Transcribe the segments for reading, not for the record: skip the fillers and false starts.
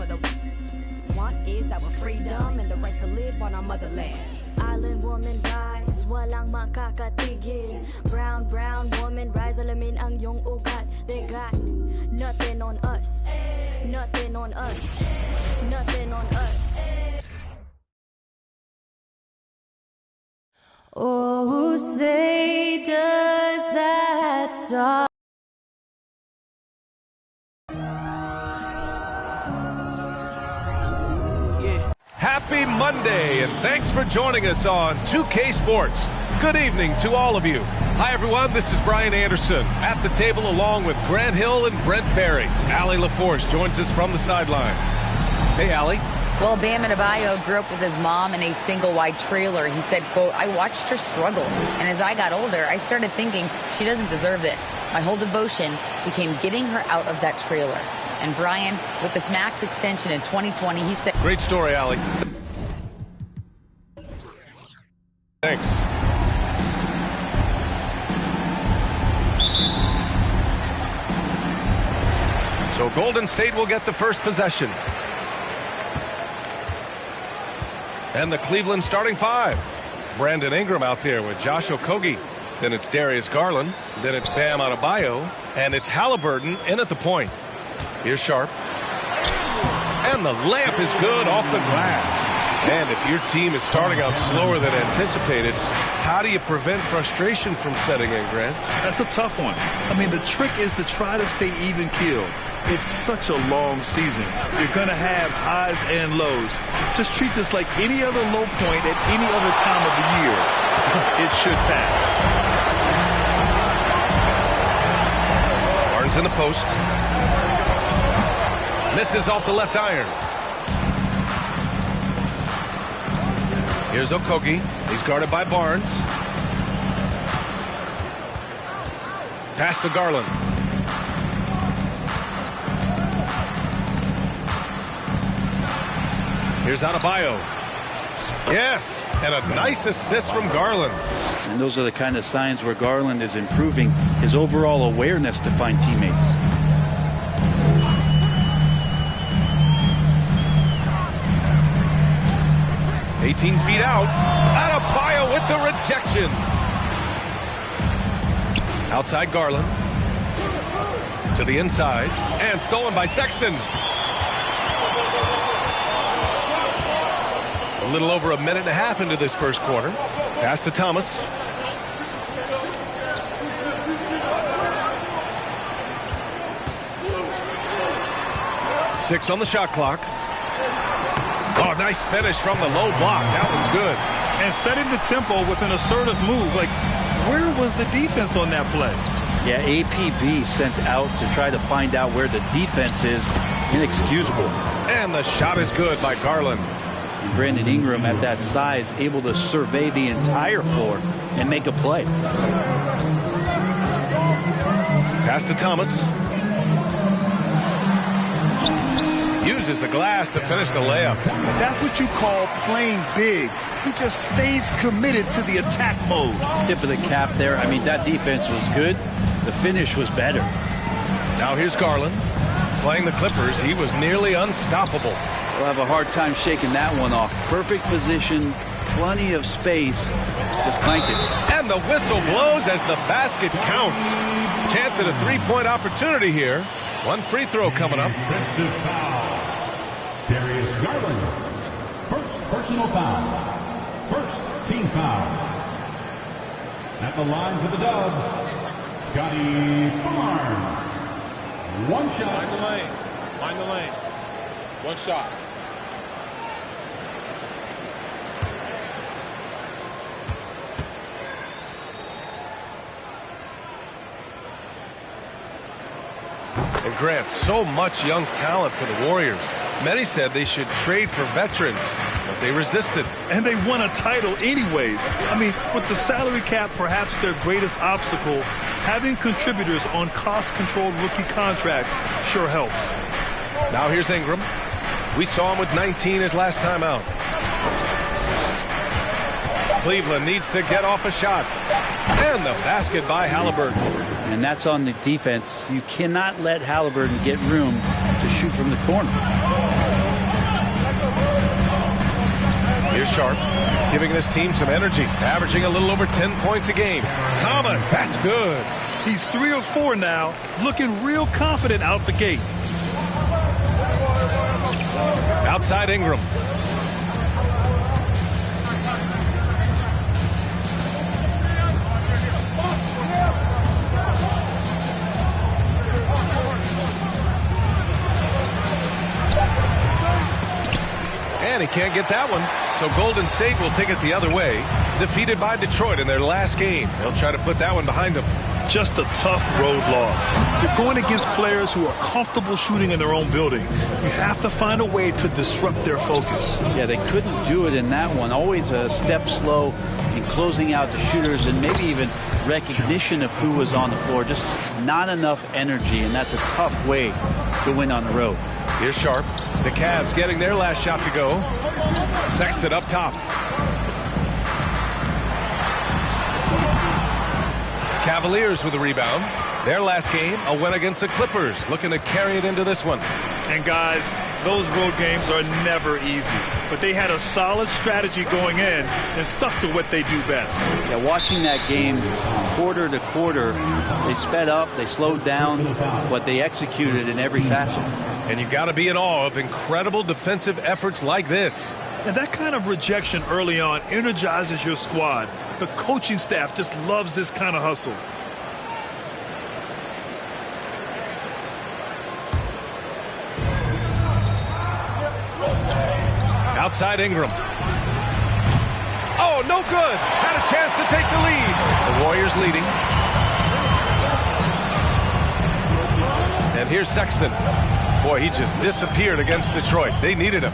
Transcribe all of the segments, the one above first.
for the want is our freedom and the right to live on our motherland. Island woman rise, walang makakatigil. Brown, brown woman rise, alamin ang iyong ugat. They got nothing on us, nothing on us, nothing on us. Oh, say does that star Happy Monday, and thanks for joining us on 2K Sports. Good evening to all of you. Hi, everyone. This is Brian Anderson at the table along with Grant Hill and Brent Barry. Allie LaForce joins us from the sidelines. Hey, Allie. Well, Bam Adebayo grew up with his mom in a single-wide trailer. He said, quote, I watched her struggle, and as I got older, I started thinking she doesn't deserve this. My whole devotion became getting her out of that trailer. And Brian, with this max extension in 2020, he said... Great story, Allie. Thanks. So Golden State will get the first possession. And the Cleveland starting five. Brandon Ingram out there with Josh Okogie. Then it's Darius Garland. Then it's Bam Adebayo. And it's Halliburton in at the point. Here's Sharp. And the layup is good off the glass. And if your team is starting out slower than anticipated, how do you prevent frustration from setting in, Grant? That's a tough one. I mean, the trick is to try to stay even-keeled. It's such a long season. You're going to have highs and lows. Just treat this like any other low point at any other time of the year. It should pass. Barnes in the post. Misses off the left iron. Here's Okogie. He's guarded by Barnes. Pass to Garland. Here's Adebayo. Yes, and a nice assist from Garland. And those are the kind of signs where Garland is improving his overall awareness to find teammates. $18 feet out. Adebayo with the rejection. Outside Garland. To the inside. And stolen by Sexton. A little over a minute and a half into this first quarter. Pass to Thomas. 6 on the shot clock. Oh, nice finish from the low block. That one's good. And setting the tempo with an assertive move. Like, where was the defense on that play? Yeah, APB sent out to try to find out where the defense is. Inexcusable. And the shot is good by Garland. And Brandon Ingram at that size able to survey the entire floor and make a play. Pass to Thomas. Uses the glass to finish the layup. That's what you call playing big. He just stays committed to the attack mode. Tip of the cap there. I mean, that defense was good. The finish was better. Now here's Garland. Playing the Clippers, he was nearly unstoppable. We'll have a hard time shaking that one off. Perfect position, plenty of space. Just clanked it. And the whistle blows as the basket counts. Chance at a three-point opportunity here. One free throw coming up. Defensive foul. Darius Garland. First personal foul. First team foul. At the line for the Dubs, Scotty Barnes. One shot. Mind the lanes. Mind the lanes. One shot. And Grant, so much young talent for the Warriors. Many said they should trade for veterans, but they resisted. And they won a title anyways. I mean, with the salary cap perhaps their greatest obstacle, having contributors on cost-controlled rookie contracts sure helps. Now here's Ingram. We saw him with 19 his last time out. Cleveland needs to get off a shot. And the basket by Halliburton. And that's on the defense. You cannot let Halliburton get room to shoot from the corner. Here's Sharp, giving this team some energy, averaging a little over 10 points a game. Thomas, that's good. He's 3 or 4 now, looking real confident out the gate. Outside Ingram. And he can't get that one. So Golden State will take it the other way. Defeated by Detroit in their last game. They'll try to put that one behind them. Just a tough road loss. You're going against players who are comfortable shooting in their own building. You have to find a way to disrupt their focus. Yeah, they couldn't do it in that one. Always a step slow in closing out the shooters and maybe even recognition of who was on the floor. Just not enough energy, and that's a tough way to win on the road. Here's Sharp. The Cavs getting their last shot to go. Sexton up top. Cavaliers with a rebound. Their last game, a win against the Clippers, looking to carry it into this one. And guys, those road games are never easy, but they had a solid strategy going in and stuck to what they do best. Yeah, watching that game quarter to quarter, they sped up, they slowed down, but they executed in every facet. And you got to be in awe of incredible defensive efforts like this. And that kind of rejection early on energizes your squad. The coaching staff just loves this kind of hustle. Outside Ingram. Oh, no good. Had a chance to take the lead. The Warriors leading. And here's Sexton. Boy, he just disappeared against Detroit. They needed him.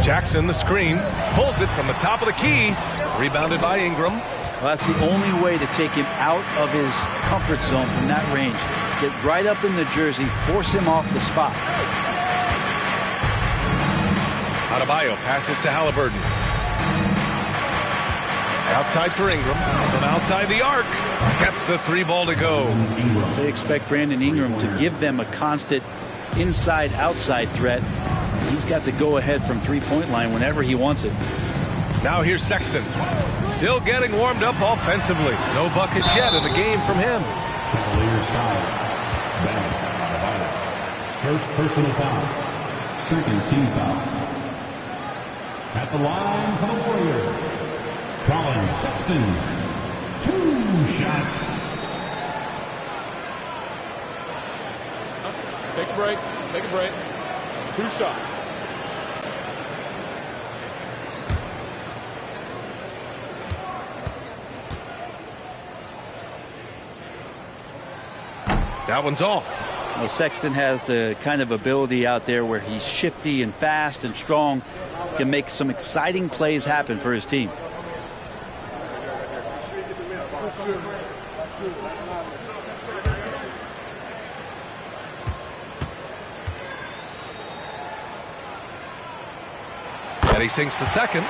Jackson, the screen, pulls it from the top of the key. Rebounded by Ingram. Well, that's the only way to take him out of his comfort zone from that range. Get right up in the jersey, force him off the spot. Adebayo passes to Halliburton. Outside for Ingram. From outside the arc. Gets the 3 ball to go. They expect Brandon Ingram to give them a constant inside-outside threat. He's got the go-ahead from three-point line whenever he wants it. Now here's Sexton. Still getting warmed up offensively. No buckets yet in the game from him. Cavaliers foul. First personal foul. Second team foul. At the line for the Warriors, Colin Sexton. 2 shots. Take a break. Take a break. 2 shots. That one's off. Well, Sexton has the kind of ability out there where he's shifty and fast and strong, can make some exciting plays happen for his team. And he sinks the second.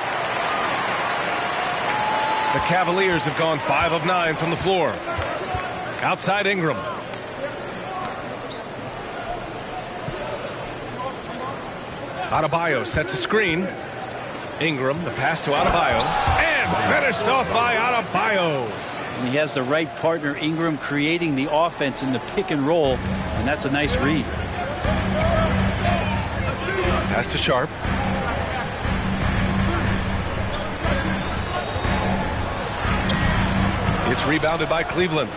The Cavaliers have gone 5 of 9 from the floor. Outside Ingram. Adebayo sets a screen. Ingram, the pass to Adebayo. And finished off by Adebayo. And he has the right partner, Ingram, creating the offense in the pick and roll. And that's a nice read. Pass to Sharp. It's rebounded by Cleveland.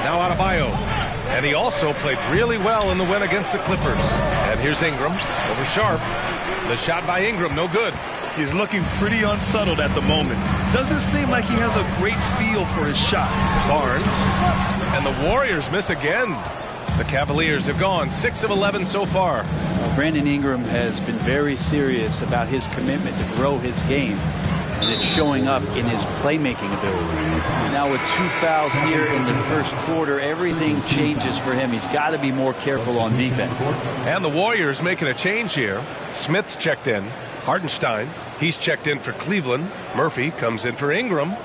Now Adebayo. And he also played really well in the win against the Clippers. And here's Ingram over Sharp. The shot by Ingram, no good. He's looking pretty unsettled at the moment. Doesn't seem like he has a great feel for his shot. Barnes. And the Warriors miss again. The Cavaliers have gone 6 of 11 so far. Brandon Ingram has been very serious about his commitment to grow his game. And it's showing up in his playmaking ability. Now with 2 fouls here in the first quarter, everything changes for him. He's got to be more careful on defense. And the Warriors making a change here. Smith's checked in. Hartenstein, he's checked in for Cleveland. Murphy comes in for Ingram.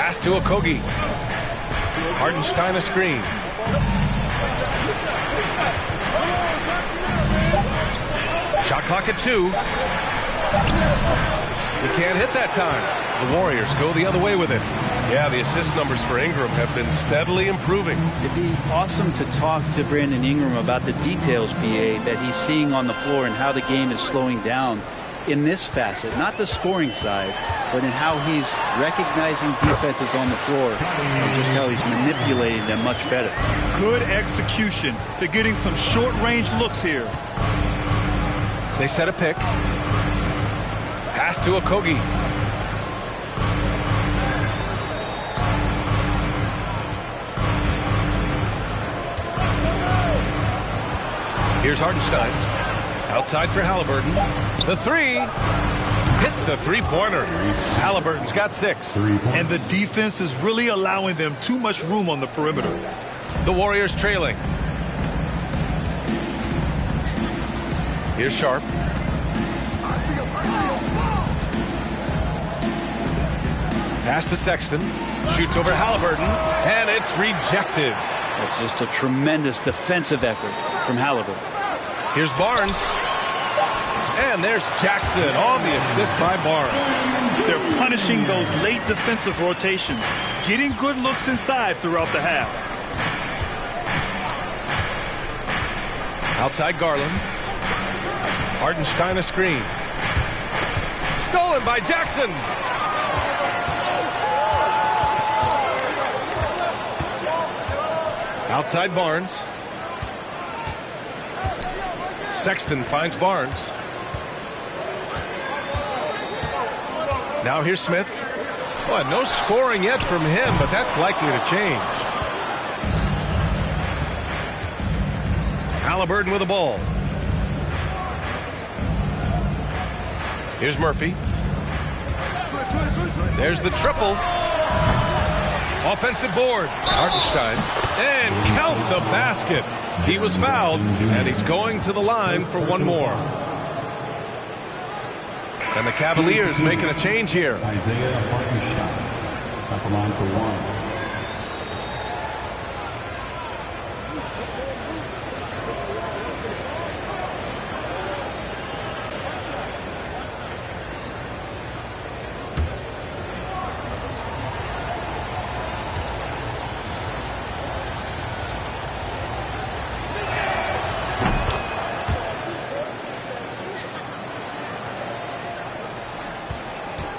Pass to Okogie. Hartenstein a screen. Shot clock at 2. He can't hit that time. The Warriors go the other way with it. Yeah, the assist numbers for Ingram have been steadily improving. It'd be awesome to talk to Brandon Ingram about the details, BA, that he's seeing on the floor and how the game is slowing down in this facet. Not the scoring side, but in how he's recognizing defenses on the floor and just how he's manipulating them much better. Good execution. They're getting some short-range looks here. They set a pick. Pass to Okogie. Here's Hartenstein. Outside for Halliburton. The 3. Hits the three-pointer. Halliburton's got 6. And the defense is really allowing them too much room on the perimeter. The Warriors trailing. Here's Sharp. Pass to Sexton. Shoots over Halliburton. And it's rejected. That's just a tremendous defensive effort from Halliburton. Here's Barnes. And there's Jackson on the assist by Barnes. They're punishing those late defensive rotations, getting good looks inside throughout the half. Outside Garland. Hartenstein a screen. Stolen by Jackson. Outside Barnes. Sexton finds Barnes. Now here's Smith. Well, no scoring yet from him, but that's likely to change. Halliburton with the ball. Here's Murphy. There's the triple. Offensive board. Hartenstein. And count the basket. He was fouled, and he's going to the line for one more. And the Cavaliers making a change here. Isaiah Hartenstein at the line for 1.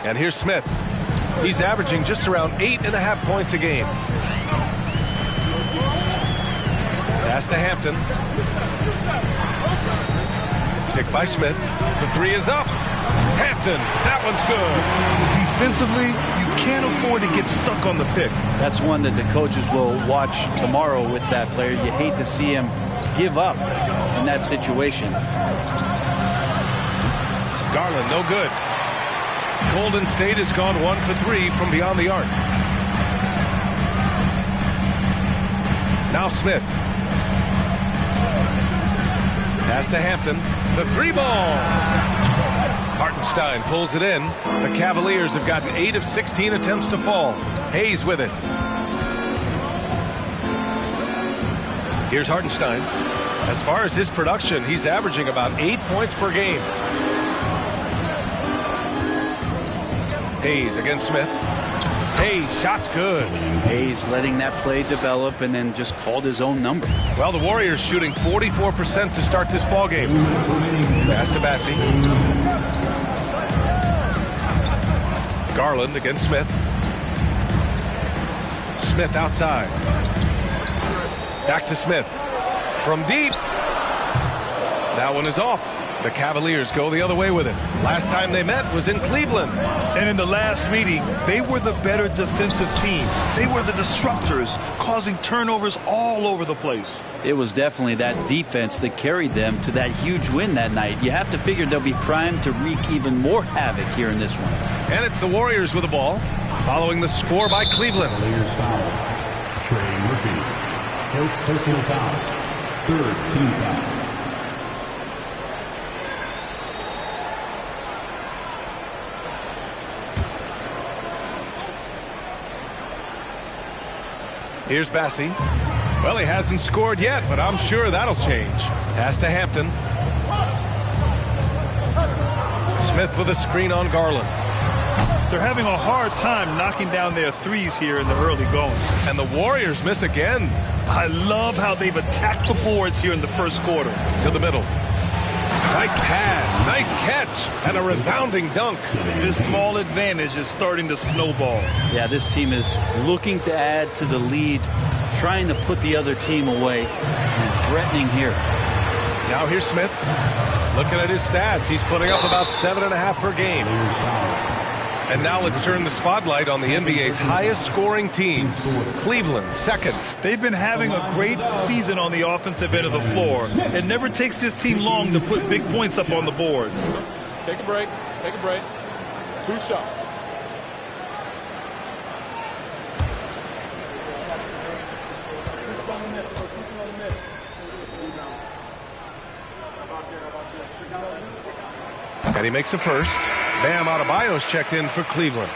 And here's Smith. He's averaging just around 8.5 points a game. Pass to Hampton. Pick by Smith. The 3 is up. Hampton. That one's good. Defensively, you can't afford to get stuck on the pick. That's one that the coaches will watch tomorrow with that player. You hate to see him give up in that situation. Garland, no good. Golden State has gone 1 for 3 from beyond the arc. Now Smith. Pass to Hampton. The 3 ball. Hartenstein pulls it in. The Cavaliers have gotten 8 of 16 attempts to fall. Hayes with it. Here's Hartenstein. As far as his production, he's averaging about 8 points per game. Hayes against Smith. Hayes, shot's good. Hayes letting that play develop and then just called his own number. Well, the Warriors shooting 44% to start this ball game. Pass to Bassie. Garland against Smith. Smith outside. Back to Smith. From deep. That one is off. The Cavaliers go the other way with it. Last time they met was in Cleveland. And in the last meeting, they were the better defensive team. They were the disruptors, causing turnovers all over the place. It was definitely that defense that carried them to that huge win that night. You have to figure they'll be primed to wreak even more havoc here in this one. And it's the Warriors with the ball, following the score by Cleveland. Cavaliers foul. Trey Murphy. First personal foul. Third team foul. Here's Bassi. Well, he hasn't scored yet, but I'm sure that'll change. Pass to Hampton. Smith with a screen on Garland. They're having a hard time knocking down their threes here in the early going. And the Warriors miss again. I love how they've attacked the boards here in the first quarter. To the middle. Nice pass, nice catch, and a resounding dunk. This small advantage is starting to snowball. Yeah, this team is looking to add to the lead, trying to put the other team away, and threatening here. Now here's Smith. Looking at his stats, he's putting up about 7.5 per game. And now let's turn the spotlight on the NBA's highest scoring teams. Cleveland, second. They've been having a great season on the offensive end of the floor. It never takes this team long to put big points up on the board. Take a break. Take a break. 2 shots. And he makes a first. Bam Adebayo's checked in for Cleveland.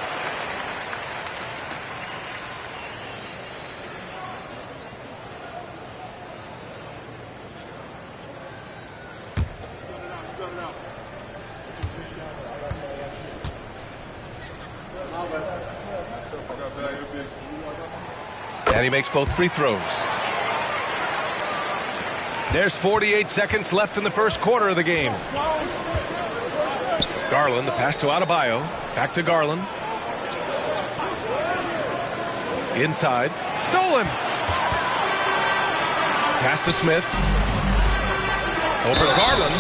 And he makes both free throws. There's 48 seconds left in the first quarter of the game. Garland, the pass to Adebayo. Back to Garland. Inside. Stolen. Pass to Smith. Over to Garland.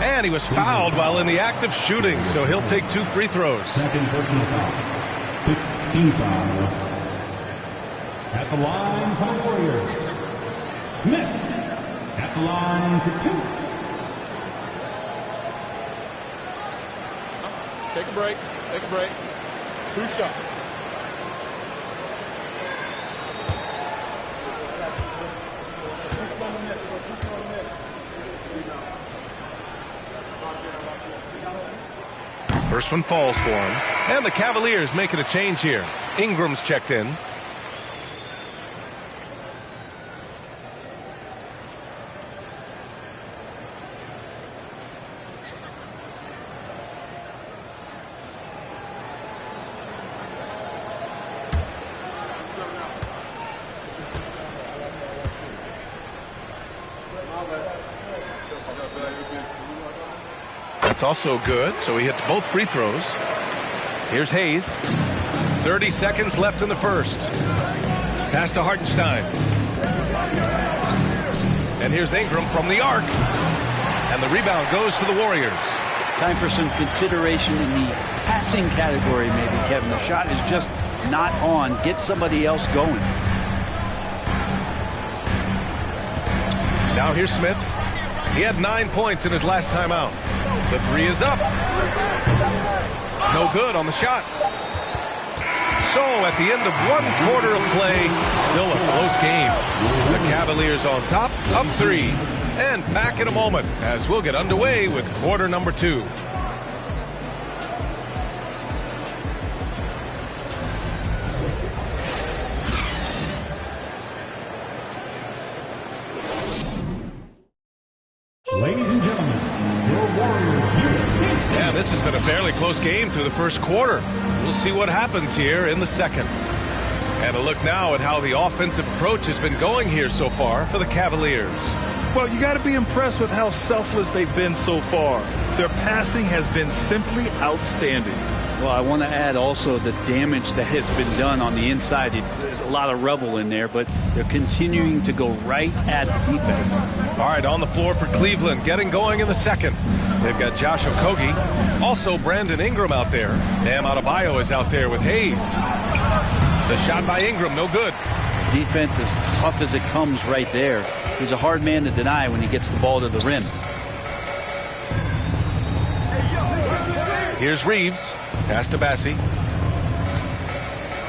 And he was fouled while in the act of shooting, so he'll take 2 free throws. Second personal foul. 15 foul. At the line for the Warriors. Smith. At the line for 2. Take a break. Take a break. 2 shots. First one falls for him. And the Cavaliers making a change here. Ingram's checked in. That's also good, so he hits both free throws. Here's Hayes. 30 seconds left in the first. Pass to Hartenstein. And here's Ingram from the arc. And the rebound goes to the Warriors. Time for some consideration in the passing category, maybe, Kevin. The shot is just not on. Get somebody else going. Now here's Smith. He had 9 points in his last time out. The 3 is up. No good on the shot. So at the end of 1 quarter of play, still a close game. The Cavaliers on top, up 3. And back in a moment as we'll get underway with quarter number 2. Ladies and gentlemen, your Warriors here. Yeah, this has been a fairly close game through the first quarter. We'll see what happens here in the second. And a look now at how the offensive approach has been going here so far for the Cavaliers. Well, you got to be impressed with how selfless they've been so far. Their passing has been simply outstanding. Well, I want to add also the damage that has been done on the inside. It's a lot of rubble in there, but they're continuing to go right at the defense. All right, on the floor for Cleveland, getting going in the second. They've got Josh Okogie, also Brandon Ingram out there. Bam Adebayo is out there with Hayes. The shot by Ingram, no good. Defense as tough as it comes right there. He's a hard man to deny when he gets the ball to the rim. Here's Reeves. Pass to Bassi.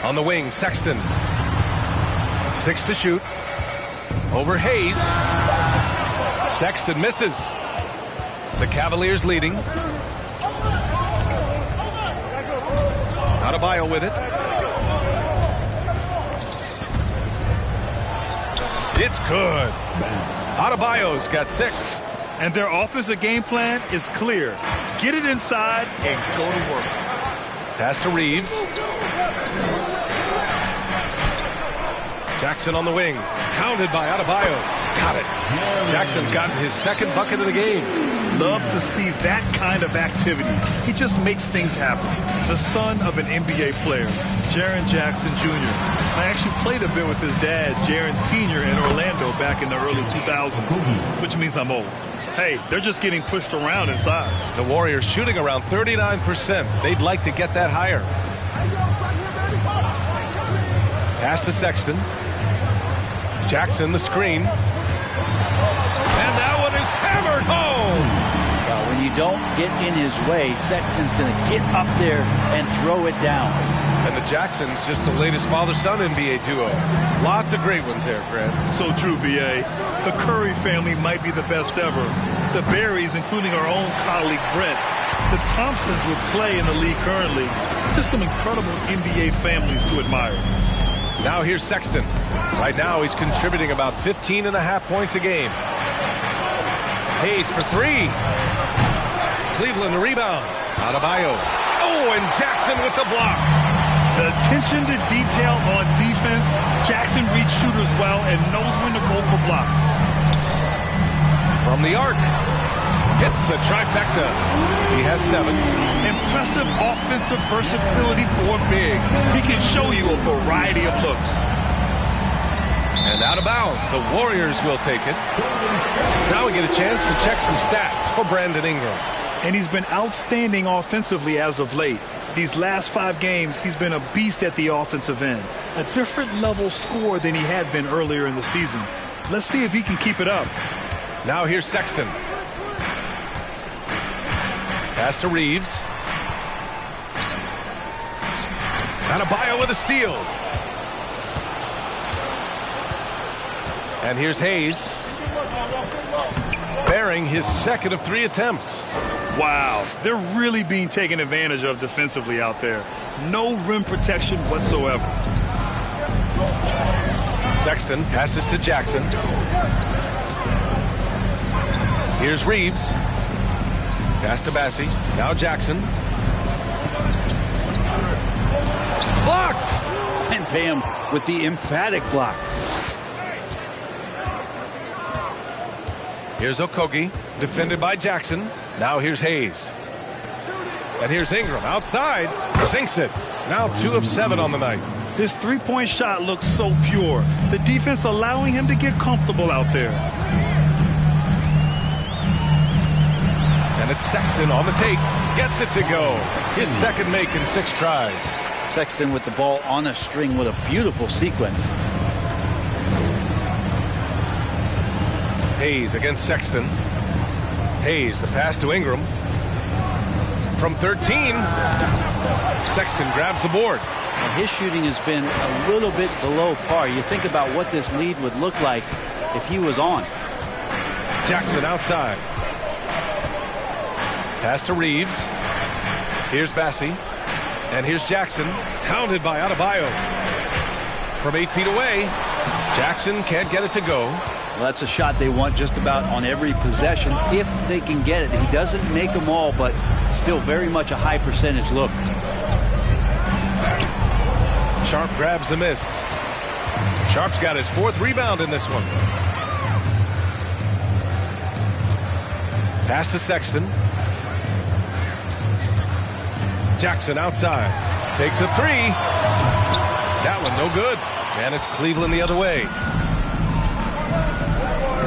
On the wing, Sexton. 6 to shoot. Over Hayes. Sexton misses. The Cavaliers leading. Adebayo with it. It's good. Adebayo's got 6. And their offensive game plan is clear. Get it inside and go to work. Pass to Reeves. Jackson on the wing. Counted by Adebayo. Got it. Jackson's gotten his 2nd bucket of the game. Love to see that kind of activity. He just makes things happen. The son of an NBA player, Jaren Jackson Jr. I actually played a bit with his dad, Jaren Sr. in Orlando back in the early 2000s, which means I'm old. Hey, they're just getting pushed around inside. The Warriors shooting around 39%. They'd like to get that higher. Pass to Sexton. Jackson, the screen. And that one is hammered home. When you don't get in his way, Sexton's going to get up there and throw it down. And the Jacksons, just the latest father-son NBA duo. Lots of great ones there, Grant. So true, B.A. The Curry family might be the best ever. The Berries, including our own colleague Brent. The Thompsons with Clay in the league currently. Just some incredible NBA families to admire. Now here's Sexton. Right now he's contributing about 15.5 points a game. Hayes for 3. Cleveland rebound. Adebayo. Oh, and Jackson with the block. The attention to detail on defense. Jackson reads shooters well and knows when to go for blocks. From the arc. Hits the trifecta. He has 7. Impressive offensive versatility for a big. He can show you a variety of looks. And out of bounds. The Warriors will take it. Now we get a chance to check some stats for Brandon Ingram. And he's been outstanding offensively as of late. These last 5 games, he's been a beast at the offensive end. A different level scorer than he had been earlier in the season. Let's see if he can keep it up. Now here's Sexton. Pass to Reeves. Adebayo with a steal. And here's Hayes. Bearing his 2nd of 3 attempts. Wow, they're really being taken advantage of defensively out there. No rim protection whatsoever. Sexton passes to Jackson. Here's Reeves. Pass to Bassie. Now Jackson. Blocked! And Bam with the emphatic block. Here's Okogie, defended by Jackson. Now here's Hayes. And here's Ingram outside. Sinks it. Now 2 of 7 on the night. This 3-point shot looks so pure. The defense allowing him to get comfortable out there. And it's Sexton on the take. Gets it to go. His 2nd make in 6 tries. Sexton with the ball on a string with a beautiful sequence. Hayes against Sexton. Hayes, the pass to Ingram. From 13. Sexton grabs the board. And his shooting has been a little bit below par. You think about what this lead would look like if he was on. Jackson outside. Pass to Reeves. Here's Bassie. And here's Jackson. Counted by Adebayo. From 8 feet away. Jackson can't get it to go. Well, that's a shot they want just about on every possession if they can get it. He doesn't make them all, but still very much a high percentage look. Sharp grabs the miss. Sharp's got his 4th rebound in this one. Pass to Sexton. Jackson outside. Takes a 3. That one no good. And it's Cleveland the other way.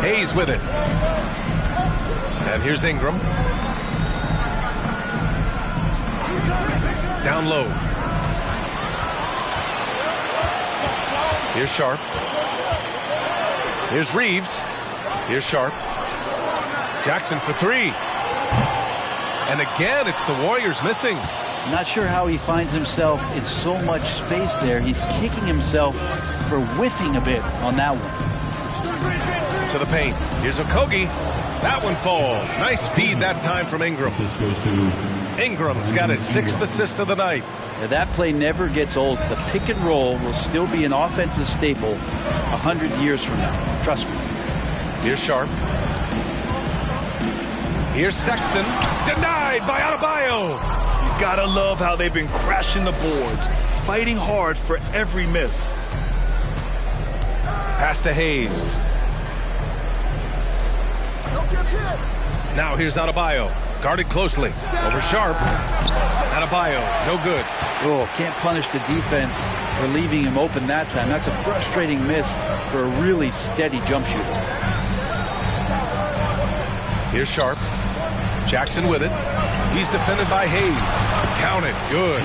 Hayes with it. And here's Ingram. Down low. Here's Sharp. Here's Reeves. Here's Sharp. Jackson for 3. And again, it's the Warriors missing. Not sure how he finds himself in so much space there. He's kicking himself for whiffing a bit on that one. To the paint. Here's Okogie. That one falls. Nice feed that time from Ingram. This goes to Ingram's got his 6th assist of the night. Now, that play never gets old. The pick and roll will still be an offensive staple 100 years from now. Trust me. Here's Sharp. Here's Sexton. Denied by Adebayo. You gotta love how they've been crashing the boards, fighting hard for every miss. Pass to Hayes. Now here's Adebayo. Guarded closely. Over Sharp. Adebayo, no good. Oh, can't punish the defense for leaving him open that time. That's a frustrating miss for a really steady jump shooter. Here's Sharp. Jackson with it. He's defended by Hayes. Counted. Good.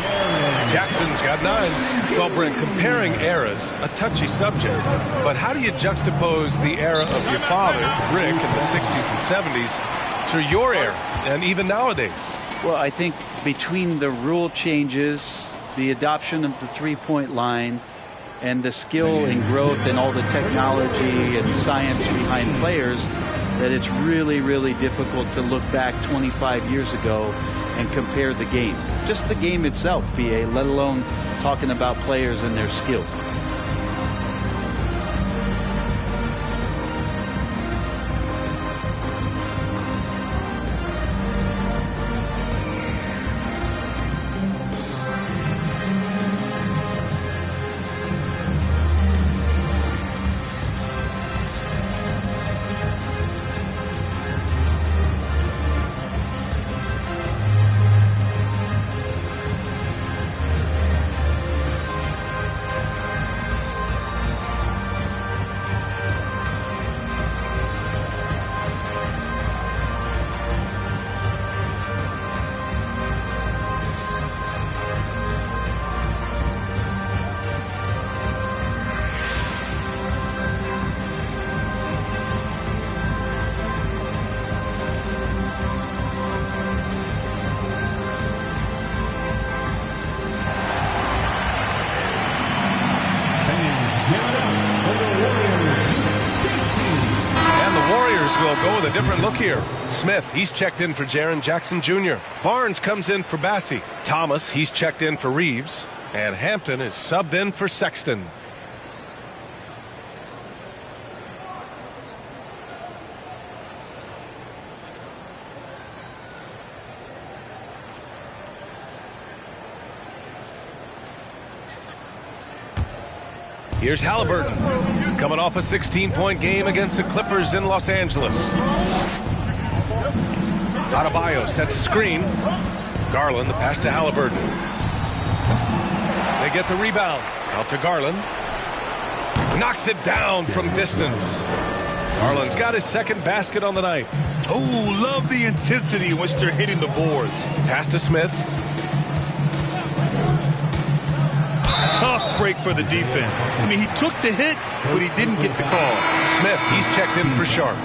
Jackson's got 9. Well, Brent, comparing eras, a touchy subject. But how do you juxtapose the era of your father, Rick, in the 60s and 70s, to your era, and even nowadays? Well, I think between the rule changes, the adoption of the three-point line, and the skill and growth and all the technology and science behind players, that it's really, really difficult to look back 25 years ago and compare the game. Just the game itself, BA, let alone talking about players and their skills. Will go with a different look here. Smith, he's checked in for Jaren Jackson Jr. Barnes comes in for Bassey. Thomas, he's checked in for Reeves. And Hampton is subbed in for Sexton. Here's Halliburton, coming off a 16-point game against the Clippers in Los Angeles. Adebayo sets a screen. Garland, the pass to Halliburton. They get the rebound. Out to Garland. Knocks it down from distance. Garland's got his 2nd basket on the night. Oh, love the intensity in which they're hitting the boards. Pass to Smith. Tough break for the defense. I mean, he took the hit, but he didn't get the call. Smith, he's checked in for Sharp.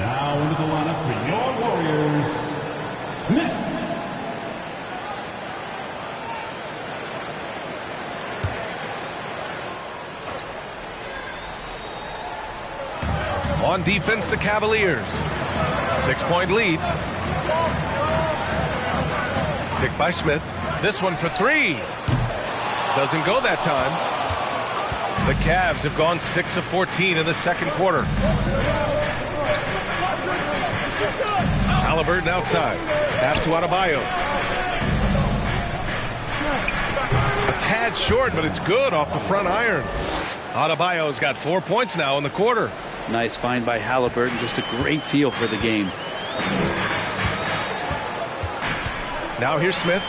Now into the lineup for your Warriors, Smith. On defense, the Cavaliers. 6-point lead. Picked by Smith. This one for 3. Doesn't go that time. The Cavs have gone 6 of 14 in the 2nd quarter. Halliburton outside. Pass to Adebayo. A tad short, but it's good off the front iron. Adebayo's got 4 points now in the quarter. Nice find by Halliburton. Just a great feel for the game. Now here's Smith.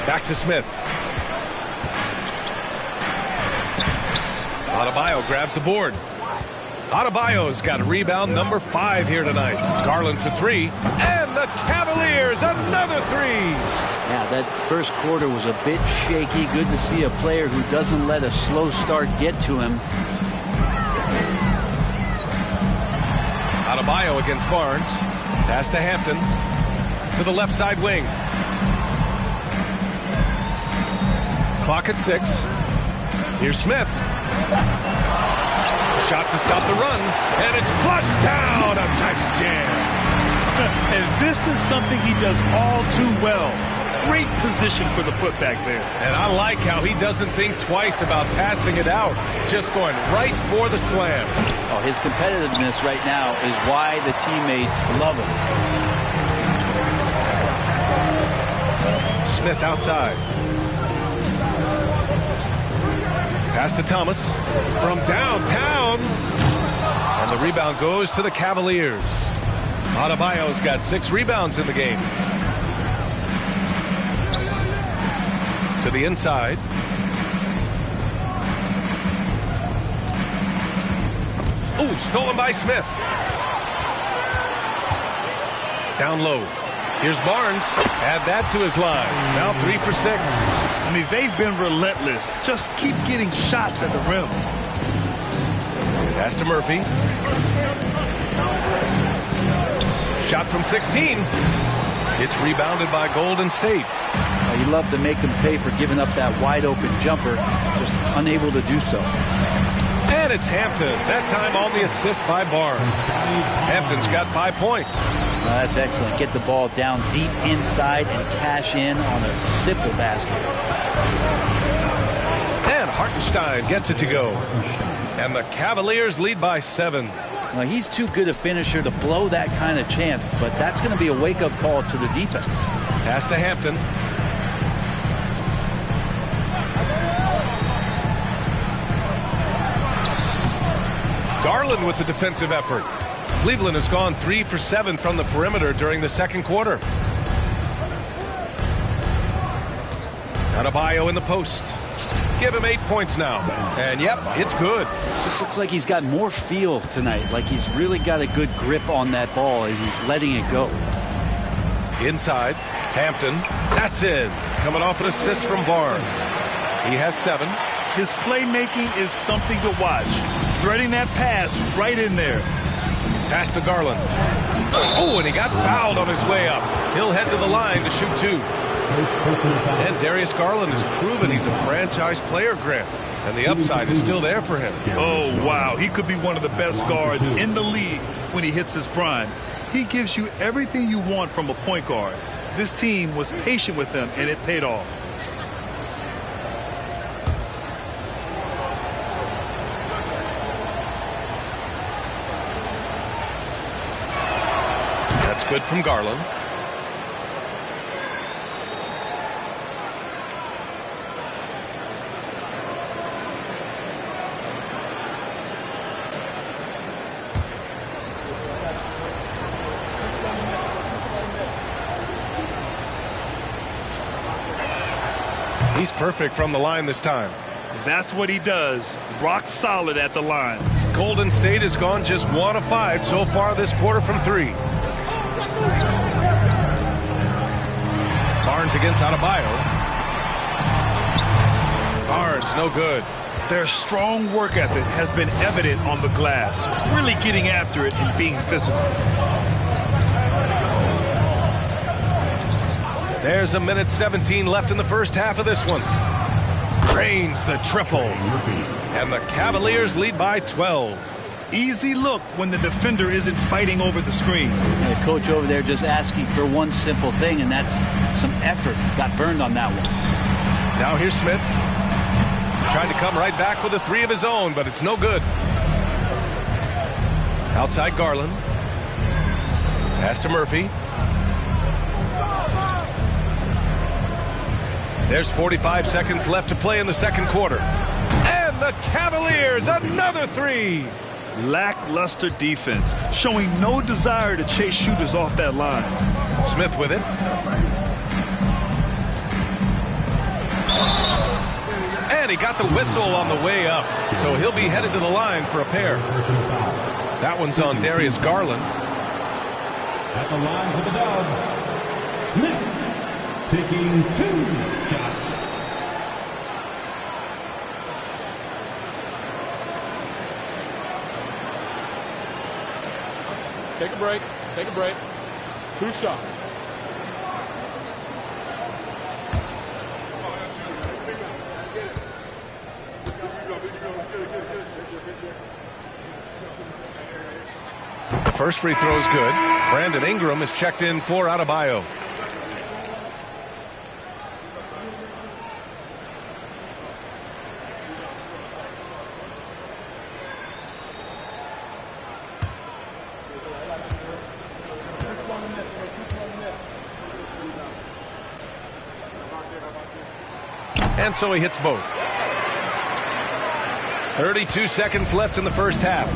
Back to Smith. Adebayo grabs the board. Adebayo's got rebound number 5 here tonight. Garland for 3. And the Cavaliers, another 3. Yeah, that first quarter was a bit shaky. Good to see a player who doesn't let a slow start get to him. Adebayo against Barnes. Pass to Hampton. To the left side wing. Clock at 6. Here's Smith. Shot to stop the run, and it's flushed down. A nice jam. And this This is something he does all too well. Great position for the putback there. And I like how he doesn't think twice about passing it out. Just going right for the slam. Oh, his competitiveness right now is why the teammates love him. Smith outside. Pass to Thomas from downtown. And the rebound goes to the Cavaliers. Adebayo's got 6 rebounds in the game. To the inside. Ooh, stolen by Smith. Down low. Here's Barnes. Add that to his line. Now 3 for 6. I mean, they've been relentless. Just keep getting shots at the rim. Pass to Murphy. Shot from 16. It's rebounded by Golden State. You love to make them pay for giving up that wide-open jumper, just unable to do so. And it's Hampton. That time on the assist by Barnes. Hampton's got 5 points. That's excellent. Get the ball down deep inside and cash in on a simple basket. And Hartenstein gets it to go. And the Cavaliers lead by 7. Well, he's too good a finisher to blow that kind of chance, but that's going to be a wake-up call to the defense. Pass to Hampton. Garland with the defensive effort. Cleveland has gone 3 for 7 from the perimeter during the second quarter. Adebayo in the post. Give him 8 points now. And yep, it's good. This looks like he's got more feel tonight, like he's really got a good grip on that ball as he's letting it go. Inside, Hampton. That's in. Coming off an assist from Barnes. He has 7. His playmaking is something to watch. Threading that pass right in there. Pass to Garland. Oh, and he got fouled on his way up. He'll head to the line to shoot 2. And Darius Garland has proven he's a franchise player, Grant. And the upside is still there for him. Oh, wow. He could be one of the best guards in the league when he hits his prime. He gives you everything you want from a point guard. This team was patient with him, and it paid off. That's good from Garland. He's perfect from the line this time. That's what he does. Rock solid at the line. Golden State has gone just 1 of 5 so far this quarter from 3. Barnes against Adebayo. Barnes, no good. Their strong work ethic has been evident on the glass. Really getting after it and being physical. There's a minute 17 left in the first half of this one. Drains the triple. And the Cavaliers lead by 12. Easy look when the defender isn't fighting over the screen. And the coach over there just asking for one simple thing, and that's some effort. Got burned on that one. Now here's Smith. Trying to come right back with a 3 of his own, but it's no good. Outside Garland. Pass to Murphy. There's 45 seconds left to play in the second quarter. And the Cavaliers, another 3. Lackluster defense, showing no desire to chase shooters off that line. Smith with it. And he got the whistle on the way up, so he'll be headed to the line for a pair. That one's on Darius Garland. At the line for the Dubs, Smith taking 2 shots. Take a break. Take a break. 2 shots. The first free throw is good. Brandon Ingram is checked in for Adebayo. And so he hits both. 32 seconds left in the first half.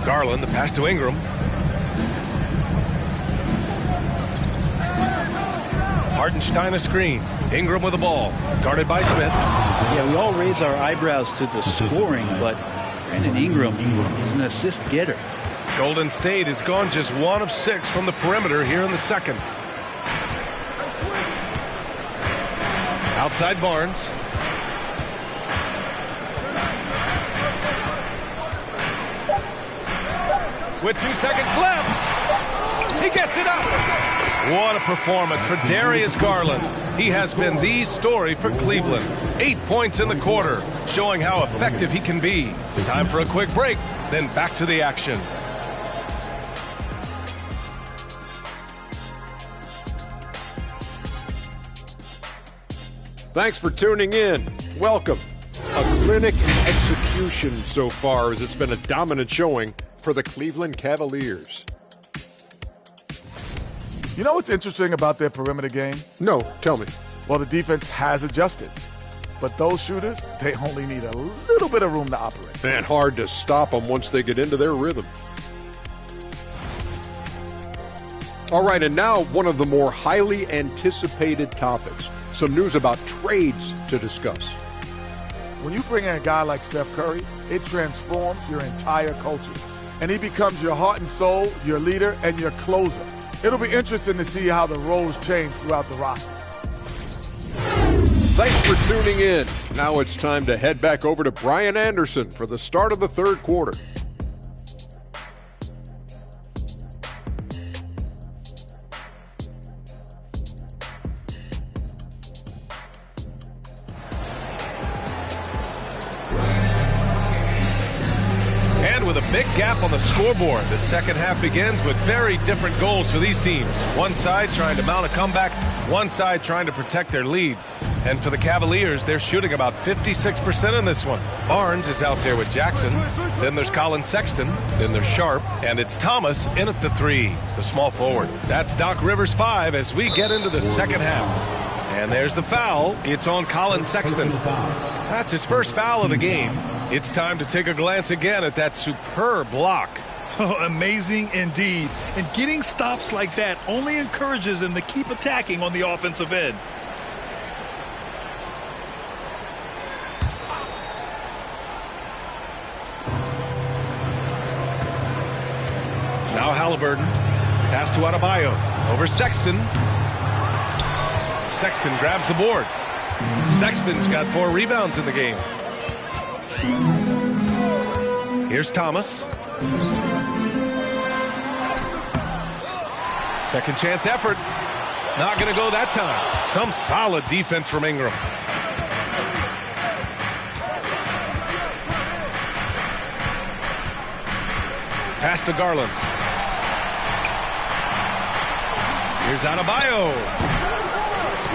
Garland, the pass to Ingram. Hartenstein a screen. Ingram with the ball. Guarded by Smith. Yeah, we all raise our eyebrows to the scoring, but Brandon Ingram is an assist getter. Golden State has gone just 1 of 6 from the perimeter here in the second. Outside Barnes. With 2 seconds left, he gets it up. What a performance for Darius Garland. He has been the story for Cleveland. 8 points in the quarter, showing how effective he can be. Time for a quick break, then back to the action. Thanks for tuning in. Welcome. A clinic execution so far, as it's been a dominant showing for the Cleveland Cavaliers. You know what's interesting about their perimeter game? No, tell me. Well, the defense has adjusted. But those shooters, they only need a little bit of room to operate. And hard to stop them once they get into their rhythm. All right, and now one of the more highly anticipated topics. Some news about trades to discuss. When you bring in a guy like Steph Curry, it transforms your entire culture. And he becomes your heart and soul, your leader, and your closer. It'll be interesting to see how the roles change throughout the roster. Thanks for tuning in. Now it's time to head back over to Brian Anderson for the start of the third quarter. With a big gap on the scoreboard, the second half begins with very different goals for these teams. One side trying to mount a comeback, one side trying to protect their lead. And for the Cavaliers, they're shooting about 56% in this one. Barnes is out there with Jackson. Then there's Colin Sexton. Then there's Sharp. And it's Thomas in at the 3, the small forward. That's Doc Rivers' 5 as we get into the second half. And there's the foul. It's on Colin Sexton. That's his first foul of the game. It's time to take a glance again at that superb block. Oh, amazing indeed. And getting stops like that only encourages them to keep attacking on the offensive end. Now Halliburton. Pass to Adebayo. Over Sexton. Sexton grabs the board. Sexton's got 4 rebounds in the game. Here's Thomas. Second chance effort. Not going to go that time. Some solid defense from Ingram. Pass to Garland. Here's Adebayo.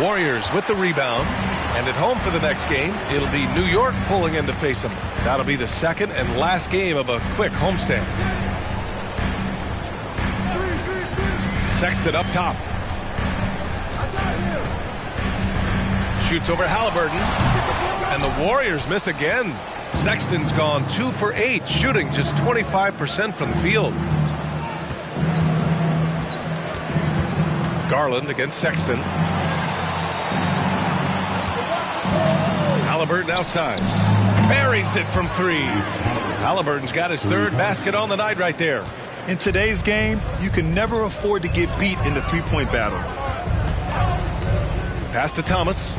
Warriors with the rebound. And at home for the next game, it'll be New York pulling in to face them. That'll be the second and last game of a quick homestand. Sexton up top. Shoots over Halliburton. And the Warriors miss again. Sexton's gone 2 for 8, shooting just 25% from the field. Garland against Sexton. Halliburton outside. Buries it from 3. Halliburton's got his 3rd basket on the night right there. In today's game, you can never afford to get beat in the three-point battle. Pass to Thomas.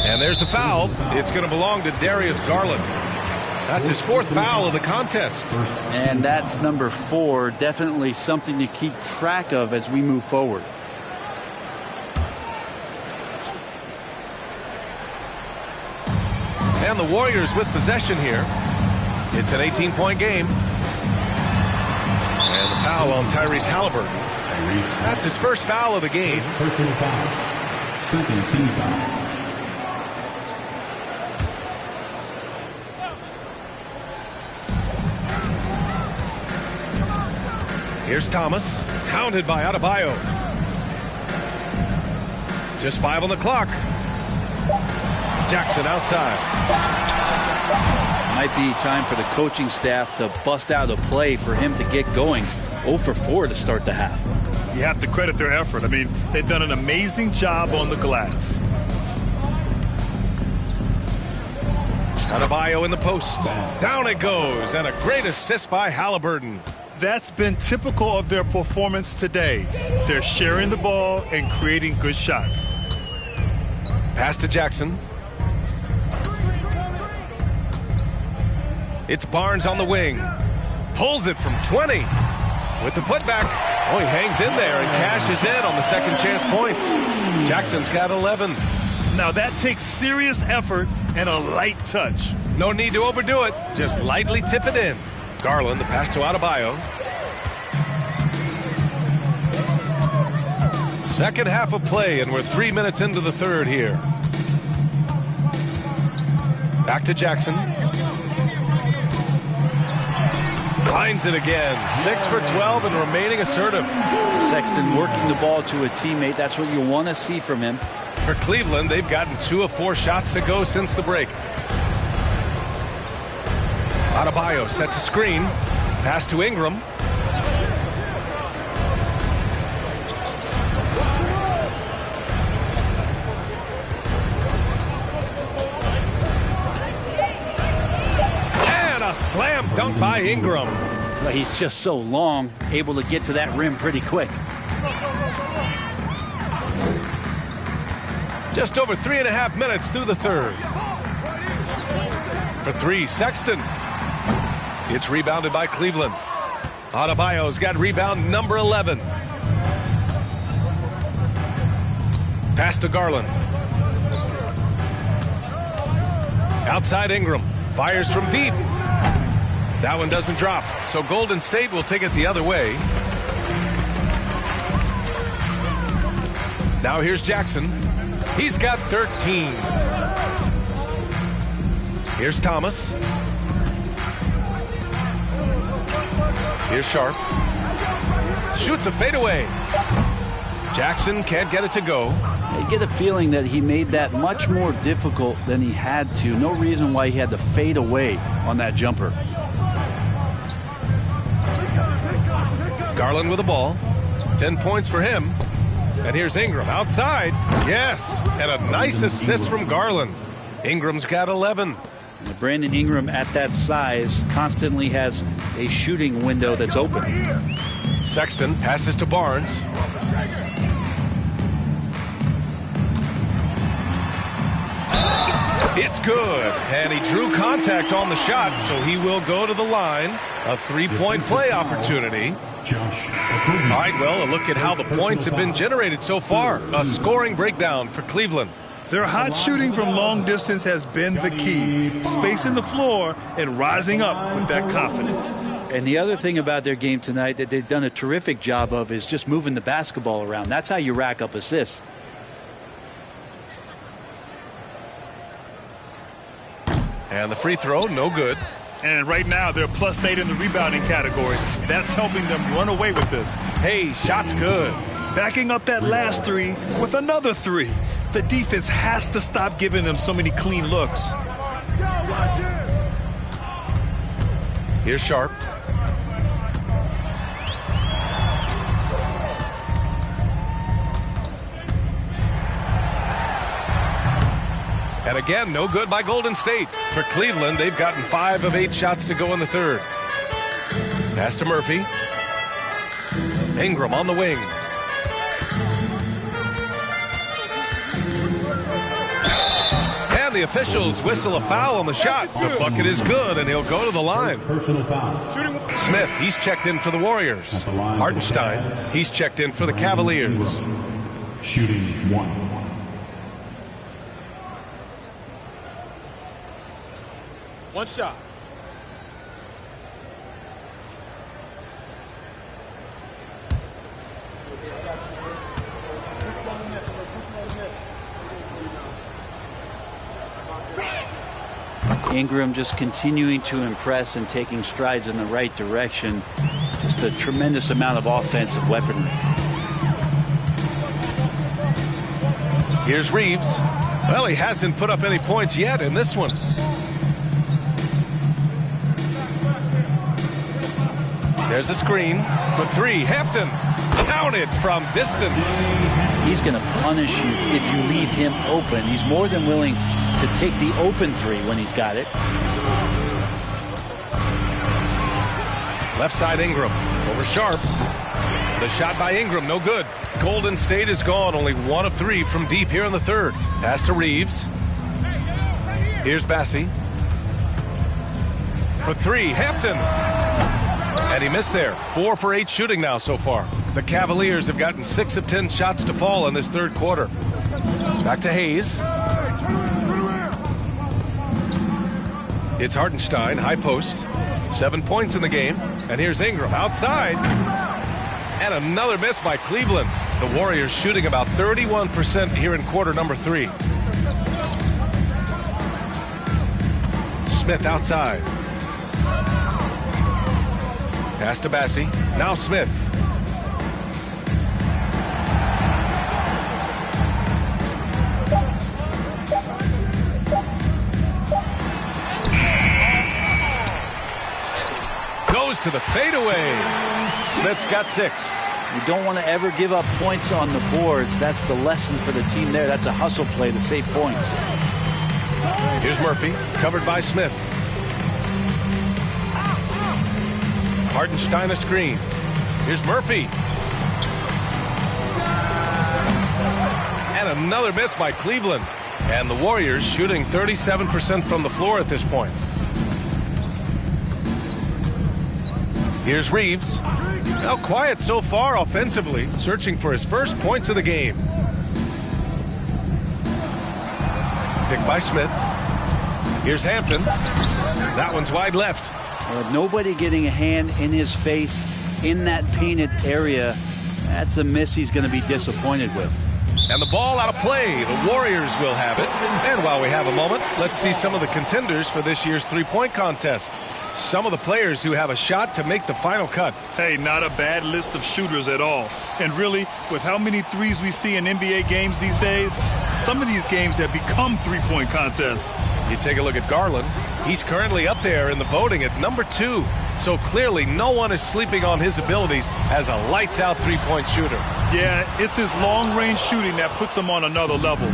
And there's the foul. It's going to belong to Darius Garland. That's his 4th foul of the contest. And that's number 4. Definitely something to keep track of as we move forward. And the Warriors with possession here. It's an 18-point game. And the foul on Tyrese Halliburton. That's his first foul of the game. Personal foul. Second team foul. Here's Thomas, hounded by Adebayo. Just 5 on the clock. Jackson outside. Might be time for the coaching staff to bust out a play for him to get going. 0 for 4 to start the half. You have to credit their effort. I mean, they've done an amazing job on the glass. Adebayo in the post. Down it goes, and a great assist by Halliburton. That's been typical of their performance today. They're sharing the ball and creating good shots. Pass to Jackson. It's Barnes on the wing. Pulls it from 20. With the putback. Oh, he hangs in there and cashes in on the second chance points. Jackson's got 11. Now that takes serious effort and a light touch. No need to overdo it. Just lightly tip it in. Garland, the pass to Adebayo. Second half of play, and we're 3 minutes into the third here. Back to Jackson. Finds it again. 6 for 12 and remaining assertive. Sexton working the ball to a teammate. That's what you want to see from him. For Cleveland, they've gotten 2 of 4 shots to go since the break. Adebayo set to screen. Pass to Ingram. And a slam dunk by Ingram. Well, he's just so long, able to get to that rim pretty quick. Just over 3.5 minutes through the third. For 3, Sexton. It's rebounded by Cleveland. Adebayo's got rebound number 11. Pass to Garland. Outside Ingram. Fires from deep. That one doesn't drop. So Golden State will take it the other way. Now here's Jackson. He's got 13. Here's Thomas. Here's Sharp. Shoots a fadeaway. Jackson can't get it to go. I get a feeling that he made that much more difficult than he had to. No reason why he had to fade away on that jumper. Garland with the ball. 10 points for him. And here's Ingram outside. Yes, and a nice assist from Garland. Ingram's got 11. Brandon Ingram at that size constantly has a shooting window that's open. Sexton passes to Barnes. It's good, and he drew contact on the shot, so he will go to the line. A 3-point play opportunity. All right, well, a look at how the points have been generated so far. A scoring breakdown for Cleveland. Their hot shooting from long distance has been the key. Spacing the floor and rising up with that confidence. And the other thing about their game tonight that they've done a terrific job of is just moving the basketball around. That's how you rack up assists. And the free throw, no good. And right now, they're +8 in the rebounding category. That's helping them run away with this. Hey, shot's good. Backing up that last 3 with another 3. The defense has to stop giving them so many clean looks. Here's Sharp. And again, no good by Golden State. For Cleveland, they've gotten 5 of 8 shots to go in the third. Pass to Murphy. Ingram on the wing. And the officials whistle a foul on the shot. The bucket is good, and he'll go to the line. Personal foul. Smith, he's checked in for the Warriors. Hartenstein, he's checked in for the Cavaliers. Shooting 1. One shot. Ingram just continuing to impress and taking strides in the right direction. Just a tremendous amount of offensive weaponry. Here's Reeves. Well, he hasn't put up any points yet in this one. There's a screen for three. Hampton counted from distance. He's going to punish you if you leave him open. He's more than willing to take the open three when he's got it. Left side Ingram over Sharp. The shot by Ingram, no good. Golden State is gone, only 1 of 3 from deep here in the third. Pass to Reeves. Here's Bassie. For 3, Hampton. And he missed there. 4 for 8 shooting now so far. The Cavaliers have gotten 6 of 10 shots to fall in this third quarter. Back to Hayes. It's Hartenstein, high post. 7 points in the game. And here's Ingram outside. And another miss by Cleveland. The Warriors shooting about 31% here in quarter number 3. Smith outside. Pass to Bassie. Now Smith. Goes to the fadeaway. Smith's got 6. You don't want to ever give up points on the boards. That's the lesson for the team there. That's a hustle play to save points. Here's Murphy, covered by Smith. Hartenstein a screen. Here's Murphy. And another miss by Cleveland. And the Warriors shooting 37% from the floor at this point. Here's Reeves. Now quiet so far offensively, searching for his first points of the game. Picked by Smith. Here's Hampton. That one's wide left. With nobody getting a hand in his face in that painted area, that's a miss he's going to be disappointed with. And the ball out of play. The Warriors will have it. And while we have a moment, let's see some of the contenders for this year's three-point contest. Some of the players who have a shot to make the final cut. Hey, not a bad list of shooters at all. And really, with how many threes we see in NBA games these days, some of these games have become three-point contests. You take a look at Garland. He's currently up there in the voting at number 2. So clearly no one is sleeping on his abilities as a lights-out three-point shooter. Yeah, it's his long-range shooting that puts him on another level.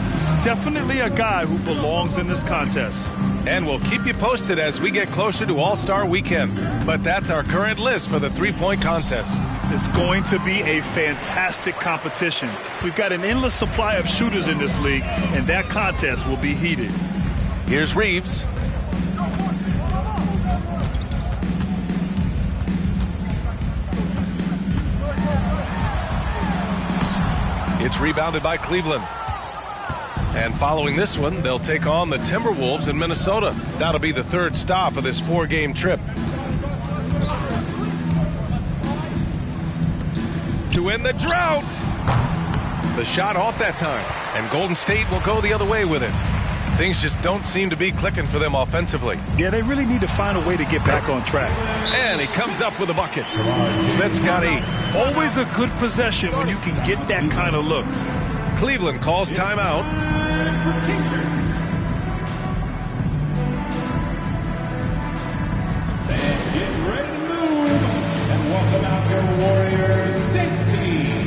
Definitely a guy who belongs in this contest. And we'll keep you posted as we get closer to All-Star Weekend. But that's our current list for the three-point contest. It's going to be a fantastic competition. We've got an endless supply of shooters in this league, and that contest will be heated. Here's Reeves. It's rebounded by Cleveland. And following this one, they'll take on the Timberwolves in Minnesota. That'll be the third stop of this 4-game trip. To win the drought. The shot off that time. And Golden State will go the other way with it. Things just don't seem to be clicking for them offensively. Yeah, they really need to find a way to get back on track. And he comes up with a bucket. Smith's got 8. Always a good possession when you can get that kind of look. Cleveland calls timeout. Then get ready to move. And welcome out your Warriors Knicks team.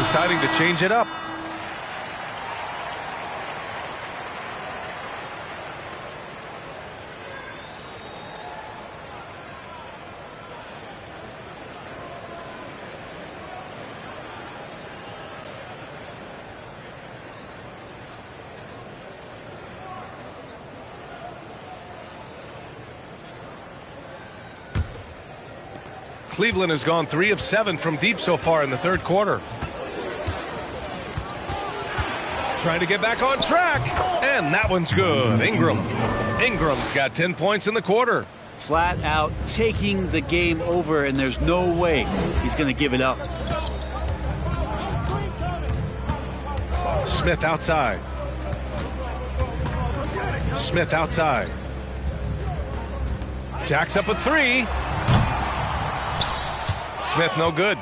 deciding to change it up. Cleveland has gone 3 of 7 from deep so far in the third quarter. Trying to get back on track, and that one's good. Ingram's got 10 points in the quarter. Flat out taking the game over, and there's no way he's going to give it up. Smith outside. Smith outside. Jacks up a 3. Smith no good.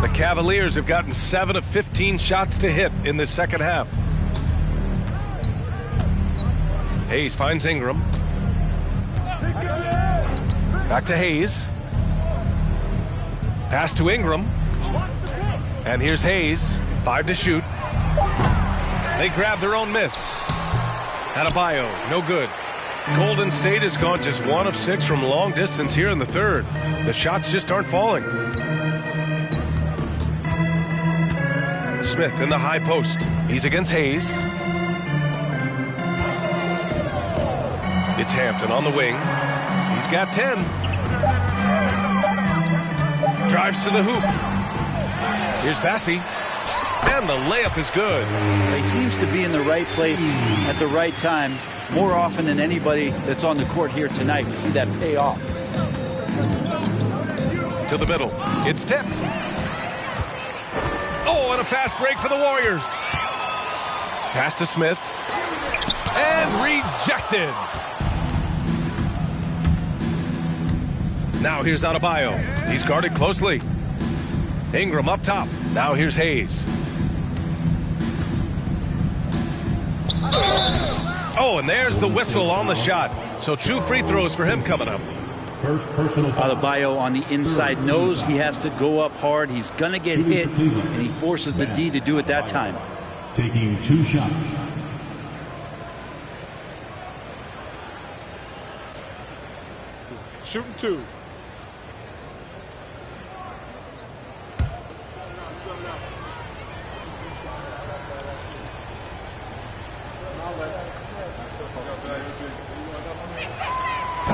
The Cavaliers have gotten 7 of 15 shots to hit in this second half. Hayes finds Ingram. Back to Hayes. Pass to Ingram. And here's Hayes. 5 to shoot. They grab their own miss. Adebayo, no good. Golden State has gone just 1 of 6 from long distance here in the third. The shots just aren't falling. Smith in the high post. He's against Hayes. It's Hampton on the wing. He's got 10. Drives to the hoop. Here's Bassey. And the layup is good. He seems to be in the right place at the right time more often than anybody that's on the court here tonight. We see that pay off. To the middle. It's tipped. Oh, and a fast break for the Warriors. Pass to Smith. And rejected. Now here's Adebayo. He's guarded closely. Ingram up top. Now here's Hayes. Oh, and there's the whistle on the shot. So 2 free throws for him coming up. First personal foul. Adebayo on the inside knows he has to go up hard. He's going to get hit, and he forces the D to do it that time. Taking 2 shots. Shooting 2.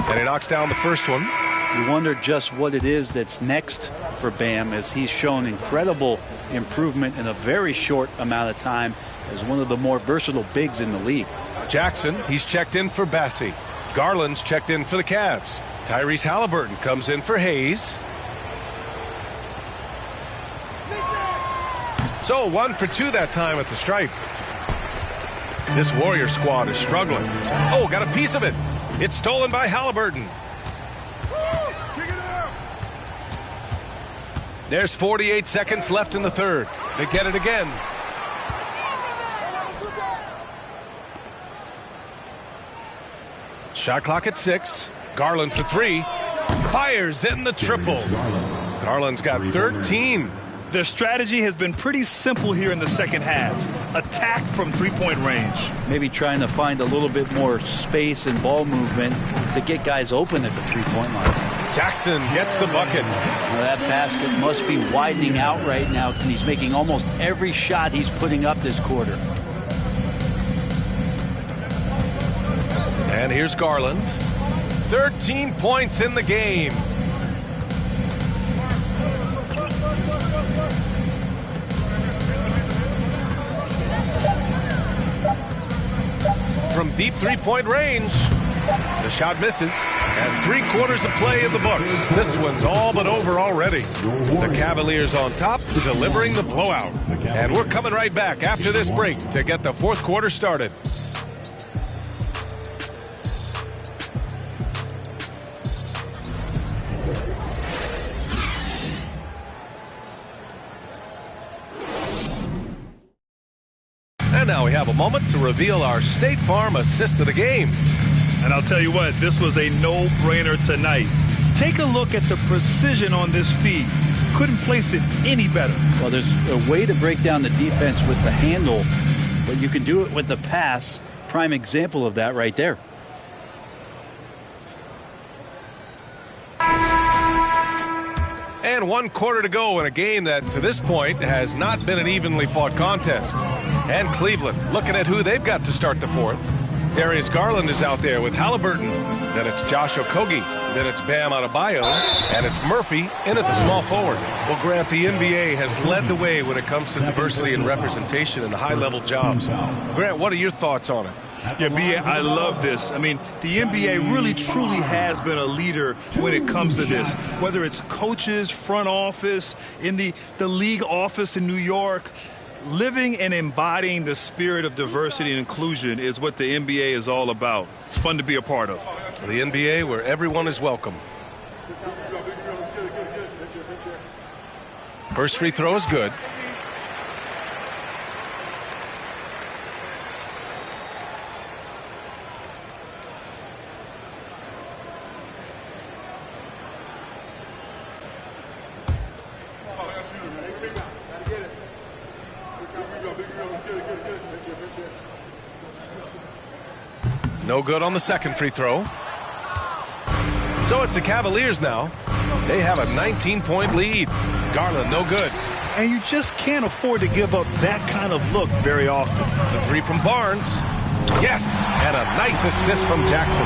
And he knocks down the first one. You wonder just what it is that's next for Bam, as he's shown incredible improvement in a very short amount of time as one of the more versatile bigs in the league. Jackson, he's checked in for Bassey. Garland's checked in for the Cavs. Tyrese Halliburton comes in for Hayes. So 1 for 2 that time at the stripe. This Warrior squad is struggling. Oh, got a piece of it. It's stolen by Halliburton. There's 48 seconds left in the third. They get it again. Shot clock at 6. Garland for 3. Fires in the triple. Garland's got 13. Their strategy has been pretty simple here in the second half. Attack from three-point range. Maybe trying to find a little bit more space and ball movement to get guys open at the three-point line. Jackson gets the bucket. Now that basket must be widening out right now, and he's making almost every shot he's putting up this quarter. And here's Garland. 13 points in the game. From deep three-point range. The shot misses. And 3/4 of play in the books. This one's all but over already. The Cavaliers on top, delivering the blowout. And we're coming right back after this break to get the fourth quarter started. And now we have a moment to reveal our State Farm assist of the game. And I'll tell you what, this was a no-brainer tonight. Take a look at the precision on this feed. Couldn't place it any better. Well, there's a way to break down the defense with the handle, but you can do it with the pass. Prime example of that right there. And 1 quarter to go in a game that, to this point, has not been an evenly fought contest. And Cleveland looking at who they've got to start the fourth. Darius Garland is out there with Halliburton. Then it's Josh Okogie. Then it's Bam Adebayo. And it's Murphy in at the small forward. Well, Grant, the NBA has led the way when it comes to diversity and representation in the high-level jobs. Grant, what are your thoughts on it? Yeah, B.A., I love this. I mean, the NBA really, truly has been a leader when it comes to this. Whether it's coaches, front office, in the league office in New York, living and embodying the spirit of diversity and inclusion is what the NBA is all about. It's fun to be a part of. The NBA where everyone is welcome. First free throw is good. No good on the second free throw. So it's the Cavaliers now. They have a 19-point lead. Garland, no good. And you just can't afford to give up that kind of look very often. The three from Barnes. Yes, and a nice assist from Jackson.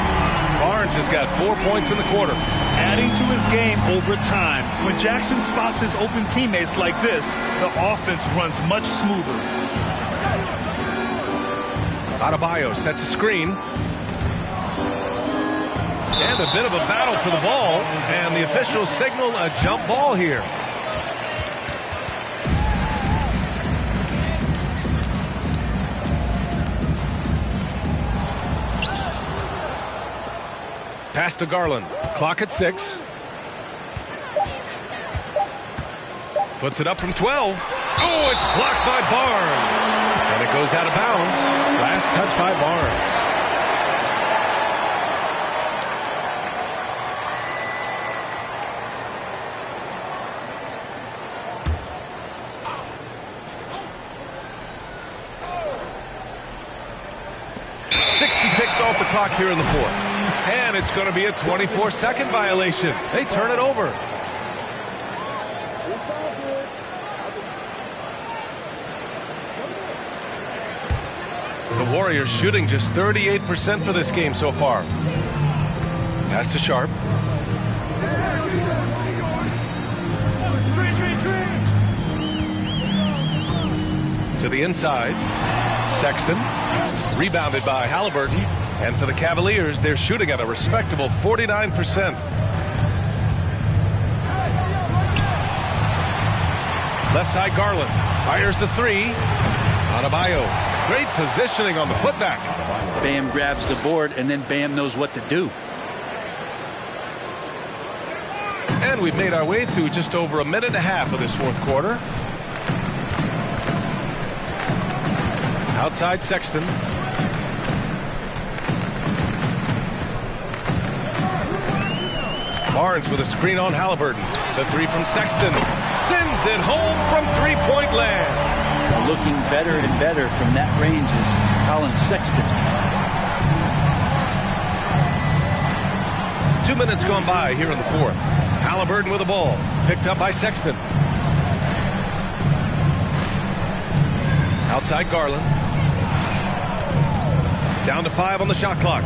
Barnes has got 4 points in the quarter. Adding to his game over time. When Jackson spots his open teammates like this, the offense runs much smoother. Adebayo sets a screen. And a bit of a battle for the ball, and the officials signal a jump ball here. Pass to Garland. Clock at 6. Puts it up from 12. Oh, it's blocked by Barnes. And it goes out of bounds. Last touch by Barnes. Off the clock here in the fourth. And it's going to be a 24-second violation. They turn it over. The Warriors shooting just 38% for this game so far. Pass to Sharp. To the inside. Sexton. Rebounded by Halliburton. And for the Cavaliers, they're shooting at a respectable 49%. Left side, Garland fires the three. Adebayo, great positioning on the putback. Bam grabs the board, and then Bam knows what to do. And we've made our way through just over a minute and a half of this fourth quarter. Outside Sexton. Barnes with a screen on Halliburton. The three from Sexton. Sends it home from three-point land. Looking better and better from that range is Colin Sexton. 2 minutes gone by here in the fourth. Halliburton with the ball. Picked up by Sexton. Outside Garland. Down to 5 on the shot clock.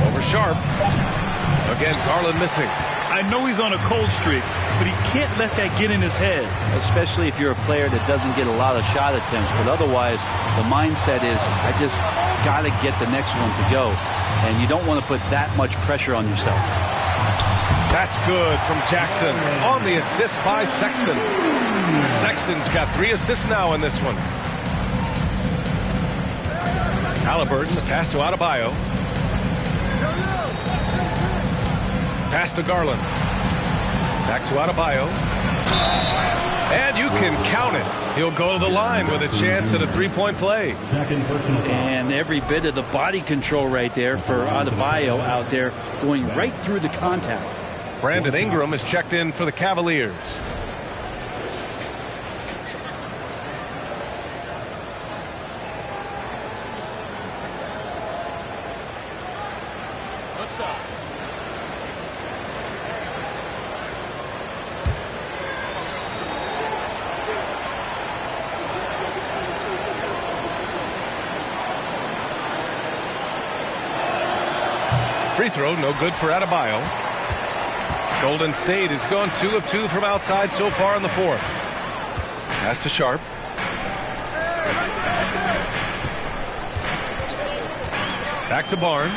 Over Sharp. Again, Garland missing. I know he's on a cold streak, but he can't let that get in his head. Especially if you're a player that doesn't get a lot of shot attempts. But otherwise, the mindset is, I just got to get the next one to go. And you don't want to put that much pressure on yourself. That's good from Jackson on the assist by Sexton. Sexton's got 3 assists now in this one. Halliburton, the pass to Adebayo. Pass to Garland. Back to Adebayo. And you can count it. He'll go to the line with a chance at a three-point play. And every bit of the body control right there for Adebayo out there, going right through the contact. Brandon Ingram is checked in for the Cavaliers. outside. Free throw, no good for Adebayo. Golden State has gone 2 of 2 from outside so far in the fourth. Pass to Sharp. Back to Barnes.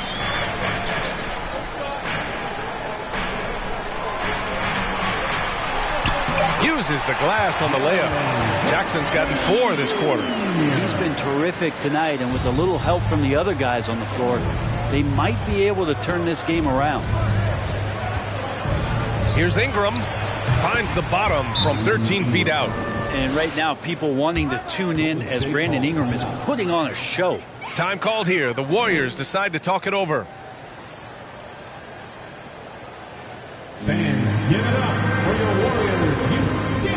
Uses the glass on the layup. Jackson's gotten 4 this quarter. He's been terrific tonight, and with a little help from the other guys on the floor, they might be able to turn this game around. Here's Ingram. Finds the bottom from 13 feet out. And right now, people wanting to tune in as Brandon Ingram is putting on a show. Time called here. The Warriors decide to talk it over. Fans, give it up for your Warriors youth team.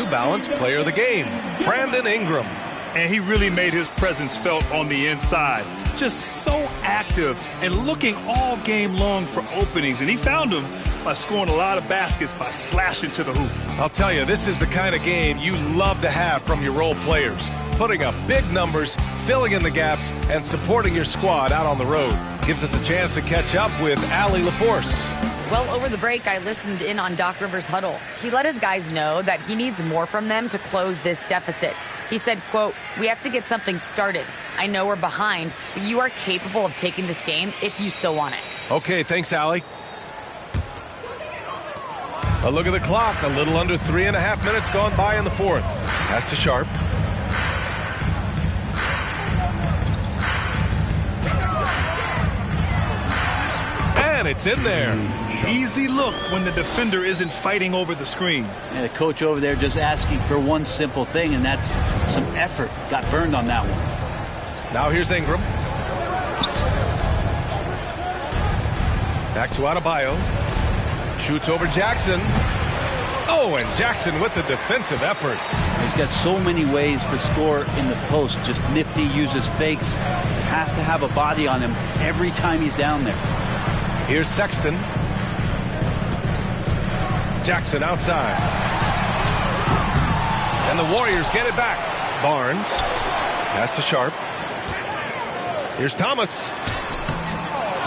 Balance player of the game, Brandon Ingram. And he really made his presence felt on the inside. Just so active and looking all game long for openings. And he found them by scoring a lot of baskets by slashing to the hoop. I'll tell you, this is the kind of game you love to have from your role players. Putting up big numbers, filling in the gaps, and supporting your squad out on the road. Gives us a chance to catch up with Allie LaForce. Well, over the break, I listened in on Doc Rivers' huddle. He let his guys know that he needs more from them to close this deficit. He said, quote, "We have to get something started. I know we're behind, but you are capable of taking this game if you still want it." Okay, thanks, Allie. A look at the clock. A little under 3.5 minutes gone by in the fourth. Pass to Sharp. And it's in there. Easy look when the defender isn't fighting over the screen. And the coach over there just asking for one simple thing, and that's some effort. Got burned on that one. Now here's Ingram. Back to Adebayo. Shoots over Jackson. Oh, and Jackson with the defensive effort. He's got so many ways to score in the post. Just nifty, uses fakes. You have to have a body on him every time he's down there. Here's Sexton. Jackson outside. And the Warriors get it back. Barnes. Pass to Sharp. Here's Thomas.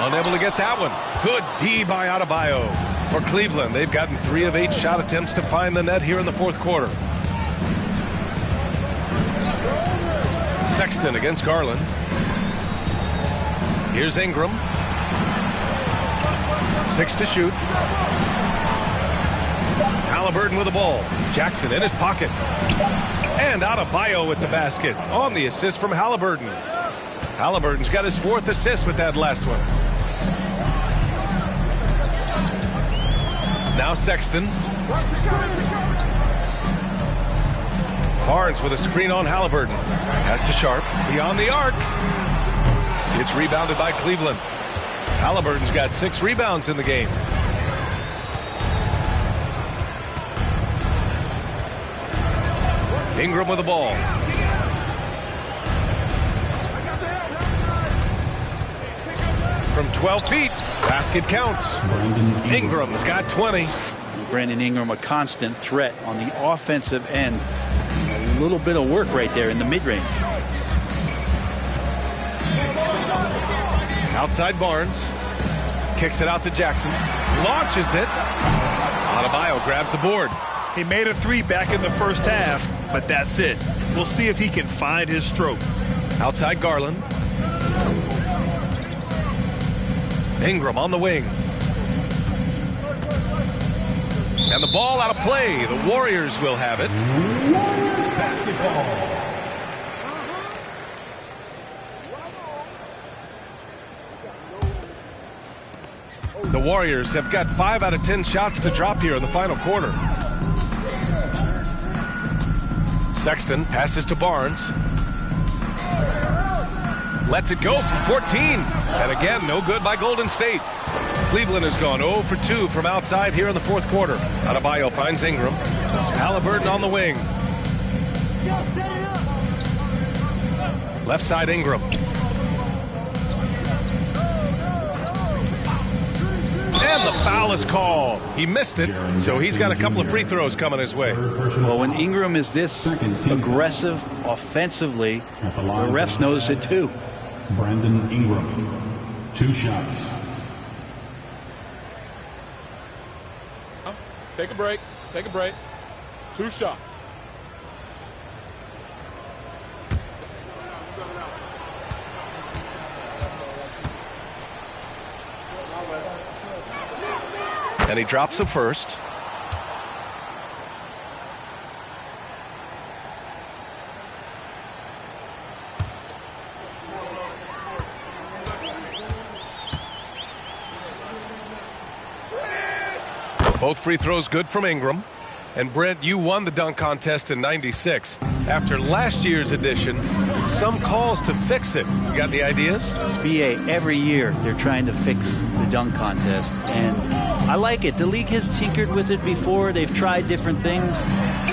Unable to get that one. Good D by Adebayo. For Cleveland, they've gotten 3 of 8 shot attempts to find the net here in the fourth quarter. Sexton against Garland. Here's Ingram. 6 to shoot. Halliburton with the ball. Jackson in his pocket. And Adebayo with the basket on the assist from Halliburton. Halliburton's got his 4th assist with that last one. Now Sexton. Barnes with a screen on Halliburton. Pass to Sharp. Beyond the arc. It's rebounded by Cleveland. Halliburton's got 6 rebounds in the game. Ingram with the ball. from 12 feet. Basket counts. Ingram's got 20. Brandon Ingram, a constant threat on the offensive end. A little bit of work right there in the mid-range. Outside Barnes. Kicks it out to Jackson. Launches it. Adebayo grabs the board. He made a three back in the first half, but that's it. We'll see if he can find his stroke. Outside Garland. Ingram on the wing. And the ball out of play. The Warriors will have it. Basketball. The Warriors have got 5 out of 10 shots to drop here in the final quarter. Sexton passes to Barnes. Lets it go from 14. And again, no good by Golden State. Cleveland has gone 0 for 2 from outside here in the fourth quarter. Adebayo finds Ingram. Halliburton on the wing. Left side Ingram. And the foul is called. He missed it, so he's got a couple of free throws coming his way. Well, when Ingram is this aggressive offensively, the refs notice it too. Brandon Ingram, 2 shots. Take a break. Take a break. 2 shots. And he drops the first. Both free throws good from Ingram. And Brent, you won the dunk contest in '96. After last year's edition, some calls to fix it. You got any ideas? BA, every year they're trying to fix the dunk contest, and I like it. The league has tinkered with it before. They've tried different things,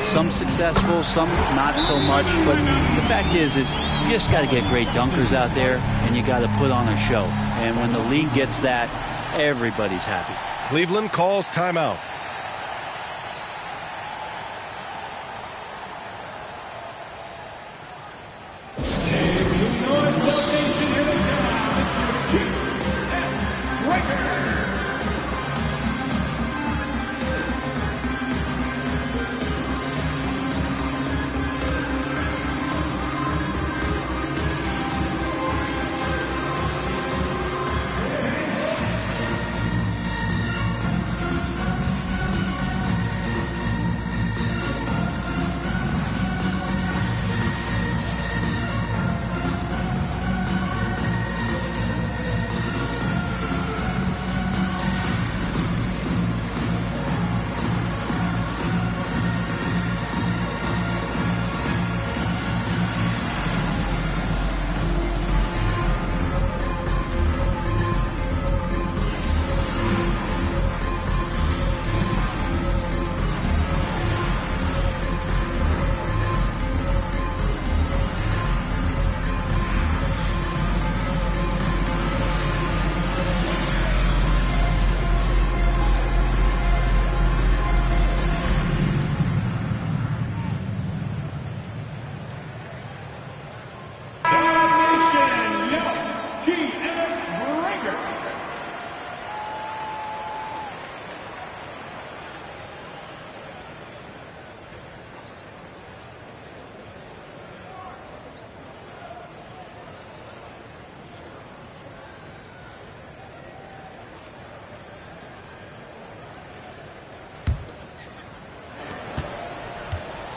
some successful, some not so much. But the fact is you just got to get great dunkers out there, and you got to put on a show. And when the league gets that, everybody's happy. Cleveland calls timeout.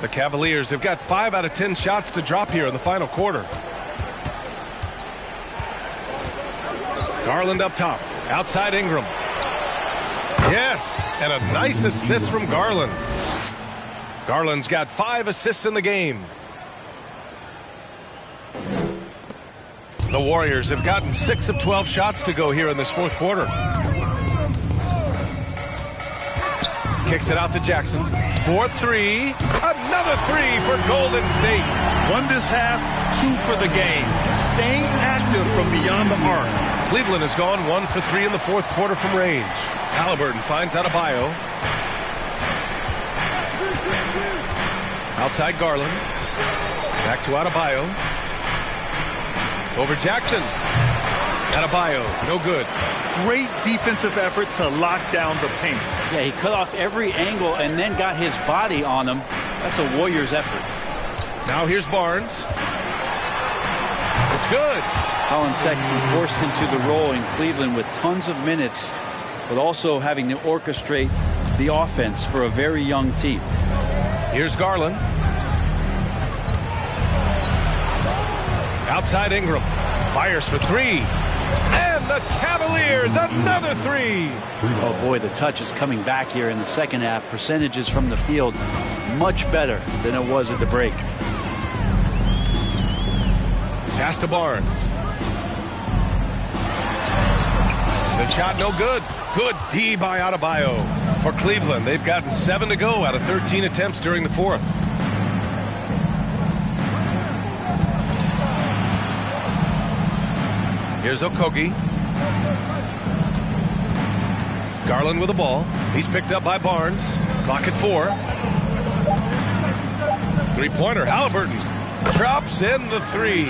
The Cavaliers have got 5 out of 10 shots to drop here in the final quarter. Garland up top. Outside Ingram. Yes, and a nice assist from Garland. Garland's got 5 assists in the game. The Warriors have gotten 6 of 12 shots to go here in this fourth quarter. Kicks it out to Jackson. 4-3. Another 3 for Golden State. Won this half, 2 for the game. Staying active from beyond the arc. Cleveland has gone 1 for 3 in the fourth quarter from range. Halliburton finds Adebayo. Outside Garland. Back to Adebayo. Over Jackson. Adebayo, no good. Great defensive effort to lock down the paint. Yeah, he cut off every angle and then got his body on him. That's a Warriors effort. Now here's Barnes. It's good. Colin Sexton forced into the role in Cleveland with tons of minutes, but also having to orchestrate the offense for a very young team. Here's Garland. Outside Ingram. Fires for 3. And the Cavaliers, another 3. Oh boy, the touch is coming back here in the second half. Percentages from the field much better than it was at the break. Pass to Barnes. The shot no good. Good D by Adebayo. For Cleveland, they've gotten 7 to go out of 13 attempts during the fourth. Here's Okogie. Garland with the ball. He's picked up by Barnes. Clock at 4. Three-pointer, Halliburton. Drops in the 3.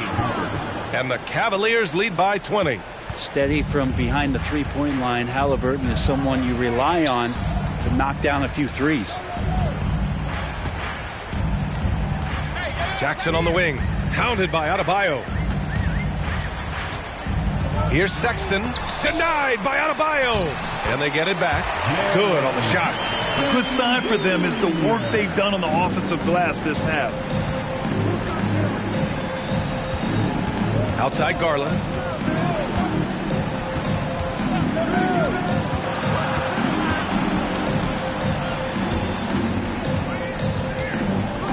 And the Cavaliers lead by 20. Steady from behind the three-point line. Halliburton is someone you rely on to knock down a few threes. Jackson on the wing. Hounded by Adebayo. Here's Sexton. Denied by Adebayo. And they get it back. Good on the shot. A good sign for them is the work they've done on the offensive glass this half. Outside Garland.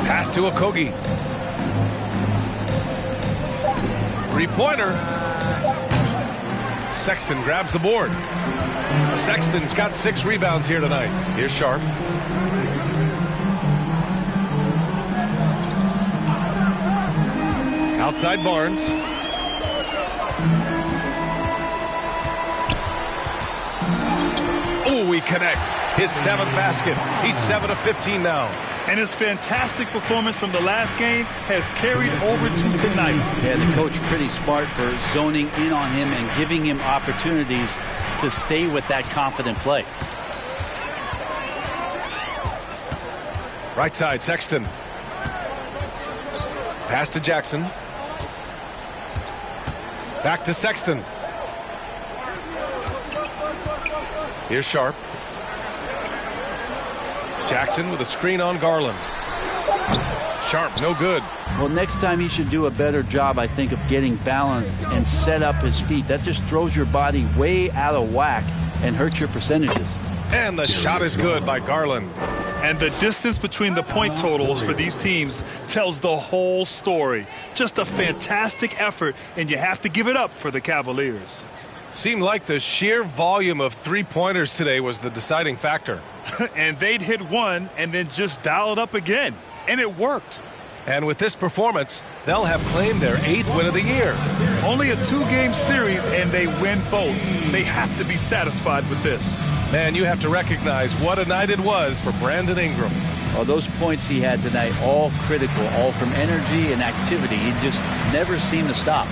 Pass to Okogie. Three-pointer. Sexton grabs the board. Sexton's got 6 rebounds here tonight. Here's Sharp. Outside Barnes. Oh, he connects. His 7th basket. He's 7 of 15 now. And his fantastic performance from the last game has carried over to tonight. Yeah, the coach pretty smart for zoning in on him and giving him opportunities to stay with that confident play. Right side, Sexton. Pass to Jackson. Back to Sexton. Here's Sharp. Jackson with a screen on Garland. Sharp, no good. Well, next time he should do a better job, I think, of getting balanced and set up his feet. That just throws your body way out of whack and hurts your percentages. And the shot is good by Garland. And the distance between the point totals for these teams tells the whole story. Just a fantastic effort, and you have to give it up for the Cavaliers. Seemed like the sheer volume of three-pointers today was the deciding factor. And they'd hit one and then just dial it up again. And it worked. And with this performance, they'll have claimed their 8th win of the year. Only a 2-game series, and they win both. They have to be satisfied with this. Man, you have to recognize what a night it was for Brandon Ingram. Oh, those points he had tonight, all critical, all from energy and activity. He just never seemed to stop.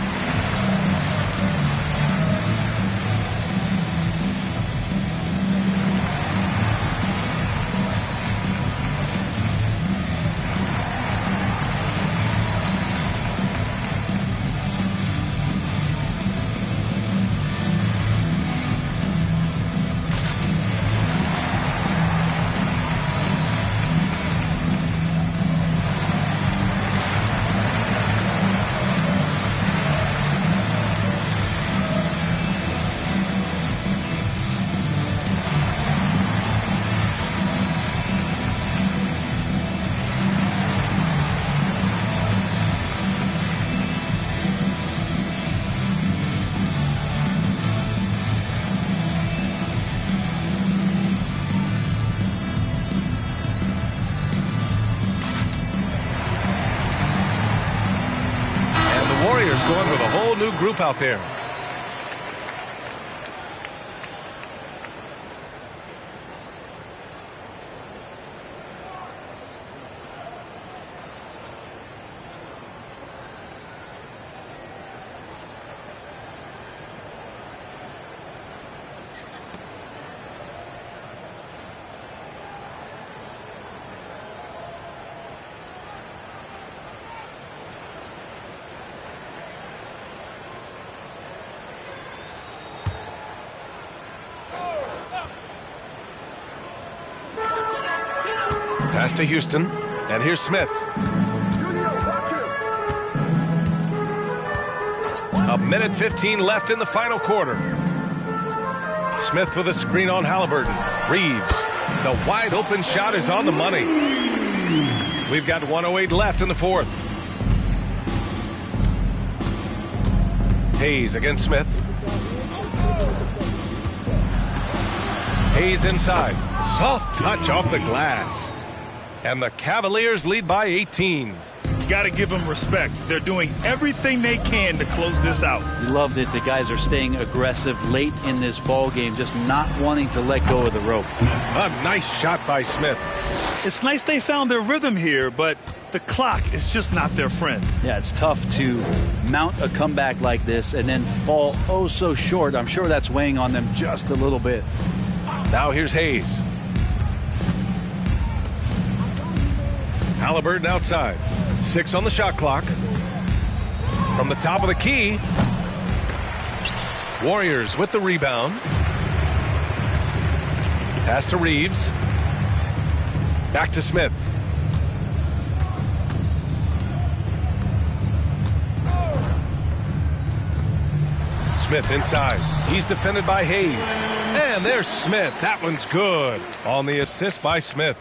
Going with a whole new group out there. Pass to Houston. And here's Smith. A minute 15 left in the final quarter. Smith with a screen on Halliburton. Reeves. The wide open shot is on the money. We've got 1:08 left in the fourth. Hayes against Smith. Hayes inside. Soft touch off the glass. And the Cavaliers lead by 18. You got to give them respect. They're doing everything they can to close this out. You loved it. The guys are staying aggressive late in this ball game, just not wanting to let go of the rope. A nice shot by Smith. It's nice they found their rhythm here, but the clock is just not their friend. Yeah, it's tough to mount a comeback like this and then fall oh so short. I'm sure that's weighing on them just a little bit. Now here's Hayes. Halliburton outside. 6 on the shot clock. From the top of the key. Warriors with the rebound. Pass to Reeves. Back to Smith. Smith inside. He's defended by Hayes. And there's Smith. That one's good. On the assist by Smith.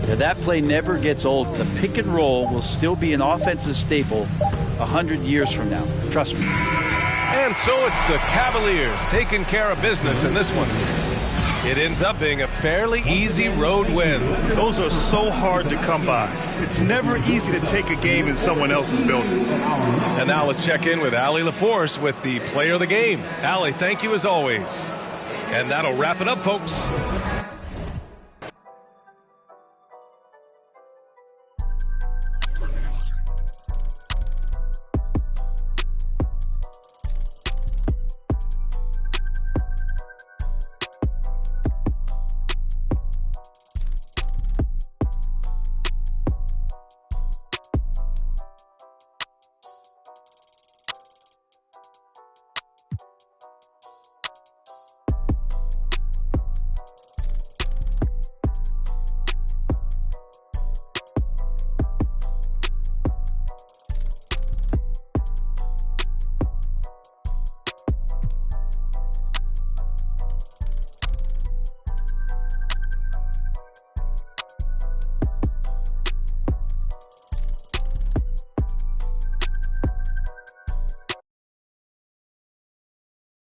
Yeah, that play never gets old. The pick and roll will still be an offensive staple 100 years from now. Trust me. And so it's the Cavaliers taking care of business in this one. It ends up being a fairly easy road win. Those are so hard to come by. It's never easy to take a game in someone else's building. And now let's check in with Allie LaForce with the player of the game. Allie, thank you as always. And that'll wrap it up, folks.